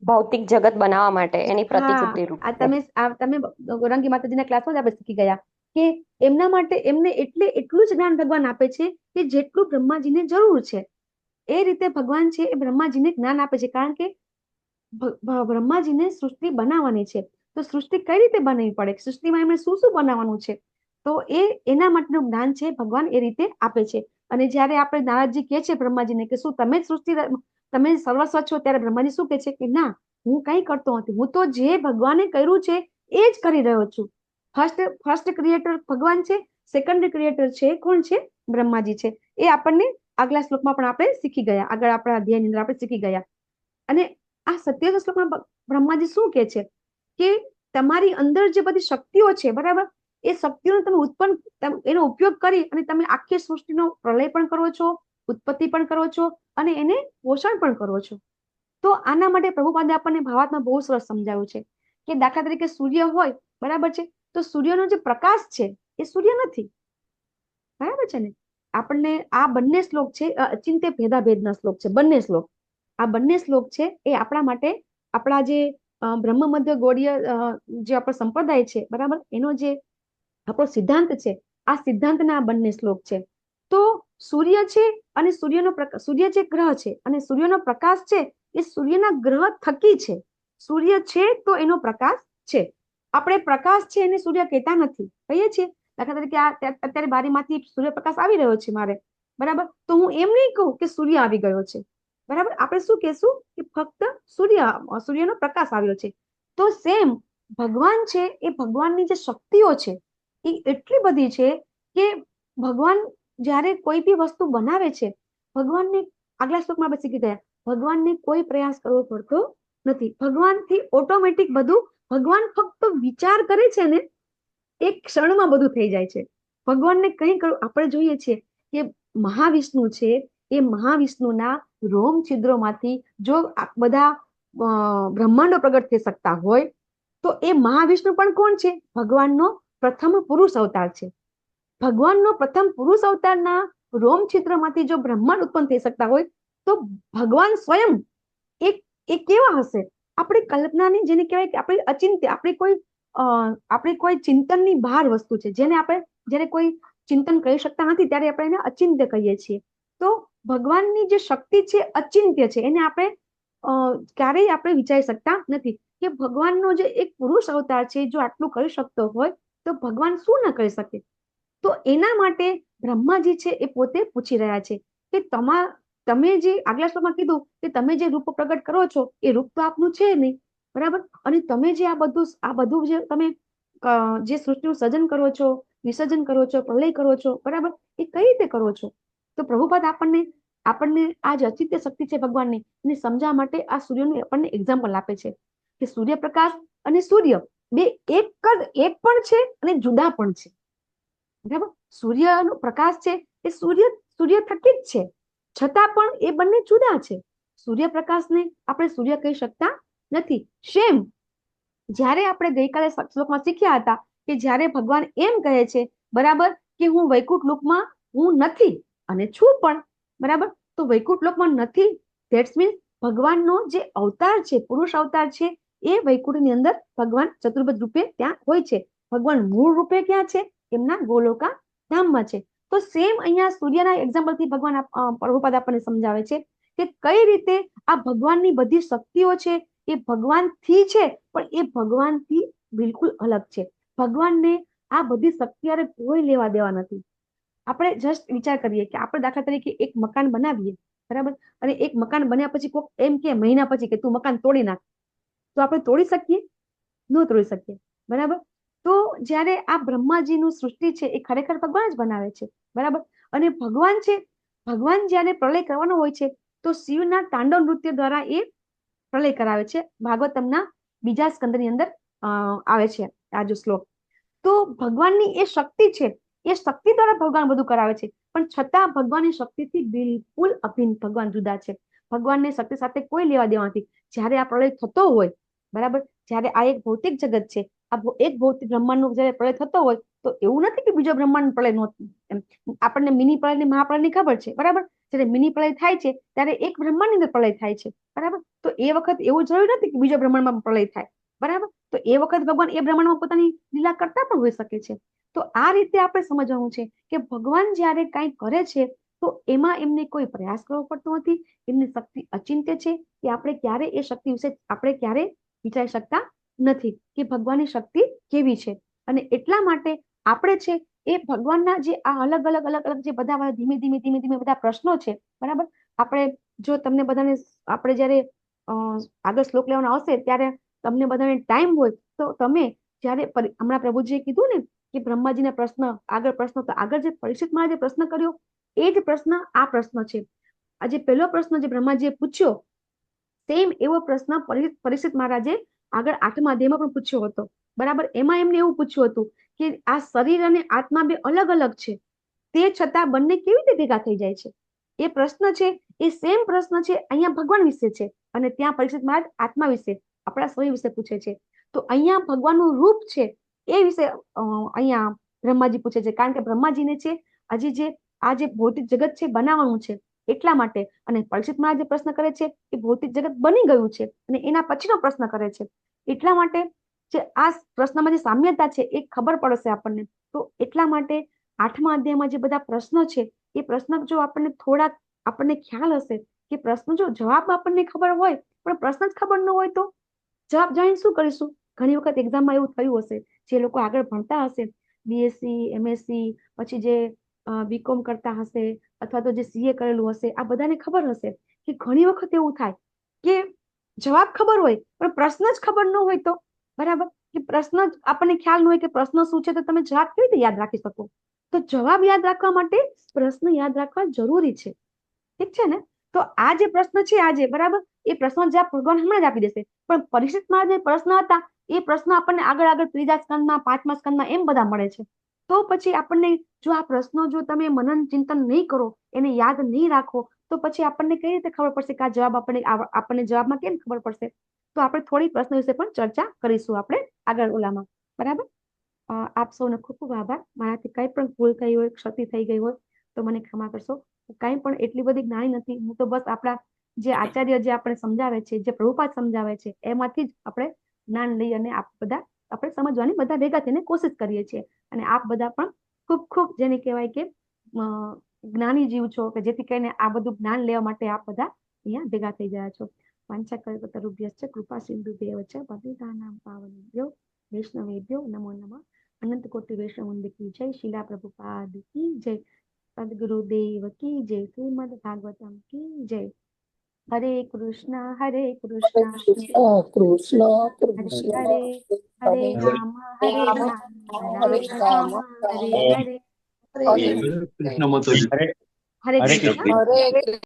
ભૌતિક જગત બનાવવા માટે, એની પ્રતિકૃતિ રૂપ. તમે ગૌરાંગી માતાજીના ક્લાસમાં જ આપણે શીખી ગયા કે એમના માટે એમને એટલું જ જ્ઞાન ભગવાન આપે છે કે જેટલું બ્રહ્માજીને જરૂર છે. એ રીતે ભગવાન છે એ બ્રહ્માજીને જ્ઞાન આપે છે. કારણ કે બ્રહ્માજીને સૃષ્ટિ બનાવવાની છે, તો સૃષ્ટિ કઈ રીતે બનાવવી પડે, સૃષ્ટિમાં એમને શું શું બનાવવાનું છે, તો એના માટેનું જ્ઞાન છે ભગવાન એ રીતે આપે છે. અને જ્યારે આપણે નારદજી કહે છે બ્રહ્માજીને કે શું તમે જ સૃષ્ટિ, તમે સર્વસ્વ છો, ત્યારે બ્રહ્માજી શું કહે છે કે ના, હું કઈ કરતો નથી, હું તો જે ભગવાને કર્યું છે એ જ કરી રહ્યો છું. ફર્સ્ટ ક્રિએટર ભગવાન છે, સેકન્ડરી ક્રિએટર છે કોણ છે? બ્રહ્માજી છે. એ આપણને આગલા શ્લોકમાં પણ આપણે શીખી ગયા, આગળ આપણા અધ્યાયની અંદર આપણે શીખી ગયા. અને આ 27 શ્લોકમાં બ્રહ્માજી શું કહે છે કે તમારી અંદર જે બધી શક્તિઓ છે, બરાબર, એ શક્તિઓનો તમે એનો ઉપયોગ કરી અને તમે આખી સૃષ્ટિનો પ્રલય પણ કરો છો, ઉત્પત્તિ પણ કરો છો અને એને પોષણ પણ કરો છો. તો આના માટે પ્રભુપાદે આપણને ભાવાત્મા બહુ સરસ સમજાવ્યું છે કે દાખલા તરીકે સૂર્ય હોય, બરાબર છે, તો સૂર્યનો જે પ્રકાશ છે એ સૂર્ય નથી, બરાબર છે ને. આપણને આ બંને શ્લોક છે અચિંત્ય ભેદાભેદના શ્લોક છે, બંને શ્લોક. આ બંને શ્લોક છે એ આપણા માટે, આપણા જે બ્રહ્મ મધ્ય ગૌડીય જે આપણો સંપ્રદાય છે, બરાબર, એનો જે આપણો સિદ્ધાંત છે, આ સિદ્ધાંતના આ બંને શ્લોક છે. તો સૂર્ય છે અને સૂર્ય જે ગ્રહ છે અને સૂર્યનો પ્રકાશ છે એ સૂર્યના ગ્રહ થકી છે. સૂર્ય છે તો એનો પ્રકાશ છે. આપણે પ્રકાશ છે એને સૂર્ય કહેતા નથી, કહીએ છીએ દાખલા તરીકે અત્યારે બારીમાંથી સૂર્યપ્રકાશ આવી રહ્યો છે મારે, બરાબર, તો હું એમ નહીં કહું કે સૂર્ય આવી ગયો છે, બરાબર. આપણે શું કહેશું કે ફક્ત સૂર્યનો પ્રકાશ આવ્યો છે. તો સેમ ભગવાન છે એ ભગવાનની જે શક્તિઓ છે એ એટલી બધી છે કે ભગવાન જ્યારે કોઈ બી વસ્તુ બનાવે છે, ભગવાનને આગલા શ્લોકમાં આપણે શીખી ગયા, ભગવાનને કોઈ પ્રયાસ કરવો પડતો નથી. ભગવાનથી ઓટોમેટિક બધું, ભગવાન ફક્ત વિચાર કરે છે ને એક ક્ષણમાં બધું થઈ જાય છે. ભગવાનને કંઈ કરવું, આપણે જોઈએ છીએ કે મહાવિષ્ણુ છે એ મહાવિષ્ણુના રોમ છિદ્રોમાંથી જો બધા બ્રહ્માંડો પ્રગટ થઈ શકતા હોય તો એ મહાવિષ્ણુ પણ કોણ છે? ભગવાનનો પ્રથમ પુરુષ અવતાર છે. ભગવાનનો પ્રથમ પુરુષ અવતારના રોમ છિદ્રમાંથી જો બ્રહ્માંડ ઉત્પન્ન થઈ શકતા હોય તો ભગવાન સ્વયં એ કેવા હશે? આપણી કલ્પનાની, જેને કહેવાય કે આપણે અચિંત્ય, આપણે કોઈ ચિંતનની બહાર વસ્તુ છે, જેને આપણે જ્યારે કોઈ ચિંતન કરી શકતા નથી ત્યારે આપણે એને અચિંત્ય કહીએ છીએ. તો ભગવાનની જે શક્તિ છે અચિંત્ય છે, એને આપણે ક્યારેય આપણે વિચારી શકતા નથી કે ભગવાનનો જે એક પુરુષ અવતાર છે જો આટલું કરી શકતો હોય તો ભગવાન શું ન કરી શકે. તો એના માટે બ્રહ્માજી છે એ પોતે પૂછી રહ્યા છે કે તમે જે આગલા શ્લોકમાં કીધું કે તમે જે રૂપ પ્રગટ કરો છો એ રૂપ તો આપનું છે નહીં, બરાબર, અને તમે જે આ બધું જે તમે જે સૃષ્ટિનું સર્જન કરો છો, વિસર્જન કરો છો, પ્રલય કરો છો, બરાબર, એ કઈ રીતે કરો છો? તો પ્રભુપાદ આપણને આ જે અચિંત્ય શક્તિ છે ભગવાનની એને સમજાવવા માટે આ સૂર્યનું આપણને એક્ઝામ્પલ આપે છે કે સૂર્યપ્રકાશ અને સૂર્ય બે એક પણ છે અને જુદા પણ છે, બરાબર. સૂર્યનો પ્રકાશ છે એ સૂર્ય થકી જ છે, છતાં પણ એ બંને જુદા છે. સૂર્યપ્રકાશને આપણે સૂર્ય કહી શકતા નથી. સેમ જ્યારે આપણે ગઈકાલે શ્લોકમાં શીખ્યા હતા કે જ્યારે ભગવાન એમ કહે છે, બરાબર, કે હું વૈકુંઠ લોકમાં હું નથી અને છું પણ, બરાબર, તો વૈકુંઠ લોકમાં નથી, ધેટ્સ મીન્સ ભગવાનનો જે અવતાર છે, પુરુષ અવતાર છે, એ વૈકુંઠની અંદર ભગવાન ચતુર્ભુજ રૂપે ત્યાં હોય છે. ભગવાન મૂળ રૂપે ક્યાં છે? એમના ગોલોકા ધામમાં છે. તો સેમ અહીંયા સૂર્યના એક્ઝામ્પલથી ભગવાન પ્રભુપાદ આપણને સમજાવે છે કે કઈ રીતે આ ભગવાનની બધી શક્તિઓ છે એ ભગવાનથી છે પણ એ ભગવાનથી બિલકુલ અલગ છે. ભગવાનને આ બધી શક્તિ કોઈ લેવા દેવા નથી. આપણે જસ્ટ વિચાર કરીએ કે આપણે દાખલા તરીકે એક મકાન બનાવીએ, બરાબર, અને એક મકાન બન્યા પછી કોઈક એમ કે મહિના પછી કે તું મકાન તોડી નાખ, તો આપણે તોડી શકીએ? ન તોડી શકીએ, બરાબર. તો જ્યારે આ બ્રહ્માજીનું સૃષ્ટિ છે એ ખરેખર ભગવાન જ બનાવે છે, બરાબર, અને ભગવાન જ્યારે પ્રલય કરવાનો હોય છે તો શિવના તાંડવ નૃત્ય દ્વારા એ પ્રલય કરાવે છે. ભાગવતમના 2 સ્કંદની અંદર આવે છે આ જો શ્લોક. તો ભગવાનની એ શક્તિ છે, એ શક્તિ દ્વારા ભગવાન બધું કરાવે છે, પણ છતાં ભગવાનની શક્તિથી બિલકુલ અભિન્ન ભગવાન જુદા છે. ભગવાનની શક્તિ સાથે કોઈ લેવા દેવા નથી. જ્યારે આ પ્રલય થતો હોય, બરાબર, જ્યારે આ એક ભૌતિક જગત છે, આ એક ભૌતિક બ્રહ્માંડનો જ્યારે પ્રલય થતો હોય તો એવું નથી કે બીજો બ્રહ્માંડ પ્રલય નહોતું. આપણને મિની પ્રલય ને મહાપ્રલયની ખબર છે, બરાબર. જ્યારે મિની પ્રલય થાય છે ત્યારે એક બ્રહ્માંડની અંદર પ્રલય થાય છે, બરાબર. તો એ વખત એવું જરૂરી નથી કે બીજા બ્રહ્માંડમાં પ્રલય થાય, બરાબર. તો એ વખત ભગવાન એ બ્રહ્માંડમાં પોતાની લીલા કરતા પણ હોઈ શકે છે. તો આ રીતે આપણે સમજવાનું છે કે ભગવાન જ્યારે કંઈ કરે છે તો એમાં એમને કોઈ પ્રયાસ કરવો પડતો નથી. એમની શક્તિ અચિંત્ય છે કે આપણે ક્યારે એ શક્તિ વિશે આપણે ક્યારે વિચારી શકતા નથી કે ભગવાનની શક્તિ કેવી છે. અને એટલા માટે આપણે છે એ ભગવાનના જે આ અલગ અલગ જે બધા ધીમે ધીમે બધા પ્રશ્નો છે, બરાબર. આપણે જો તમને બધાને આપણે જ્યારે આગળ શ્લોક લેવાનો આવશે ત્યારે તમને બધાને ટાઈમ હોય તો તમે જ્યારે હમણાં પ્રભુજીએ કીધું ને કે બ્રહ્માજીના પ્રશ્ન તો આગળ જે પરીક્ષિત મહારાજે જે પ્રશ્ન કર્યો એ જ પ્રશ્ન આ પ્રશ્ન છે. આ જે પહેલો પ્રશ્ન જે બ્રહ્માજીએ પૂછ્યો સેમ એવો પ્રશ્ન પરીક્ષિત મહારાજે આગળ 8મા અધ્યાયમાં પણ પૂછ્યો હતો. બરાબર. એમાં એમને એવું પૂછ્યું હતું કે આ શરીર અને આત્મા બે અલગ અલગ છે, તે છતાં બંને કેવી રીતે ભેગા થઈ જાય છે. એ પ્રશ્ન છે એ સેમ પ્રશ્ન છે અહીંયા ભગવાન વિશે છે, અને ત્યાં પરીક્ષિત મહારાજ આત્મા વિશે આપણા શરીર વિશે પૂછે છે. તો અહીંયા ભગવાનનું રૂપ છે એ વિશે અહીંયા બ્રહ્માજી પૂછે છે, કારણ કે બ્રહ્માજીને છે હજી જે આ જે ભૌતિક જગત છે બનાવવાનું છે એટલા માટે. અને પરીક્ષિત મહારાજ જે પ્રશ્ન કરે છે એ ભૌતિક જગત બની ગયું છે અને એના પછીનો પ્રશ્ન કરે છે, એટલા માટે જે આ પ્રશ્નમાં જે સામ્યતા છે એ ખબર પડશે આપણને. તો એટલા માટે 8મા અધ્યાયમાં જે બધા પ્રશ્નો છે એ પ્રશ્ન જો આપણને થોડાક આપણને ખ્યાલ હશે કે પ્રશ્ન જો જવાબ આપણને ખબર હોય પણ પ્રશ્ન જ ખબર ન હોય તો જવાબ જાણીને શું કરીશું. ઘણી વખત એક્ઝામમાં એવું થયું હશે, જે લોકો આગળ ભણતા હશે બીએસસી એમએસસી પછી જે બીકોમ કરતા હશે અથવા તો જે સીએ કરેલું હશે, આ બધાને ખબર હશે કે ઘણી વખત એવું થાય કે જવાબ ખબર હોય પણ પ્રશ્ન જ ખબર ન હોય તો. બરાબર. કે પ્રશ્ન જ આપણને ખ્યાલ ન હોય કે પ્રશ્ન શું છે તો તમે જવાબ કેવી રીતે યાદ રાખી શકો. તો જવાબ યાદ રાખવા માટે પ્રશ્ન યાદ રાખવા જરૂરી છે. ઠીક છે ને. તો આ જે પ્રશ્ન છે આજે બરાબર એ પ્રશ્ન જવાબ ભગવાન હમણાં જ આપી દેશે, પણ પરીક્ષિત મહારાજ જે પ્રશ્ન હતા એ પ્રશ્ન આપણને આગળ 3જા સ્કંદમાં 5મા સ્કંદમાં એમ બધા મળે છે. તો પછી આપણને જો આ પ્રશ્નો જો તમે મનન ચિંતન નહીં કરો, એને યાદ નહીં રાખો, તો પછી આપણને કઈ રીતે ખબર પડશે કે આ જવાબ આપણને જવાબમાં કેમ ખબર પડશે. તો આપણે થોડી પ્રશ્ન વિશે પણ ચર્ચા કરીશું આપણે આગળ ઓલામાં. બરાબર. આપ સૌનો ખૂબ ખૂબ આભાર. મારાથી કંઈ પણ ભૂલ થઈ હોય, ક્ષતિ થઈ ગઈ હોય તો મને ક્ષમા કરશો. કાંઈ પણ એટલી બધી જ્ઞાની નથી હું, તો બસ આપણા જે આચાર્ય જે આપણે સમજાવે છે, જે પ્રભુપાદ સમજાવે છે એમાંથી જ આપણે જ્ઞાન લઈ અને આપ બધા આપણે સમજવાની બધા ભેગા થઈને કોશિશ કરીએ છીએ. અને આપ બધા પણ ખૂબ ખૂબ જેને કહેવાય કે જ્ઞાની જીવ છો, કે જેથી કરીને આ બધું જ્ઞાન લેવા માટે આપ બધા અહીંયા ભેગા થઈ ગયા છો. વાંછા કલ્પતરુભ્યશ્ચ કૃપા સિંધુભ્યેવ ચ પતિતાનાં પાવનેભ્યો વૈષ્ણવેભ્યો નમો નમઃ. અનંત કોટિ વૈષ્ણવ કી જય. શિલા પ્રભુપાદ કી જય. સદગુરુદેવ કી જય. શ્રીમદ ભાગવતમ કી જય. હરે કૃષ્ણ હરે કૃષ્ણ કૃષ્ણ હરે કૃષ્ણ હરે હરે રામ હરે રામ રામ રામ હરે હરે. હરે હરે હરે કૃષ્ણ. કૃષ્ણ. હરે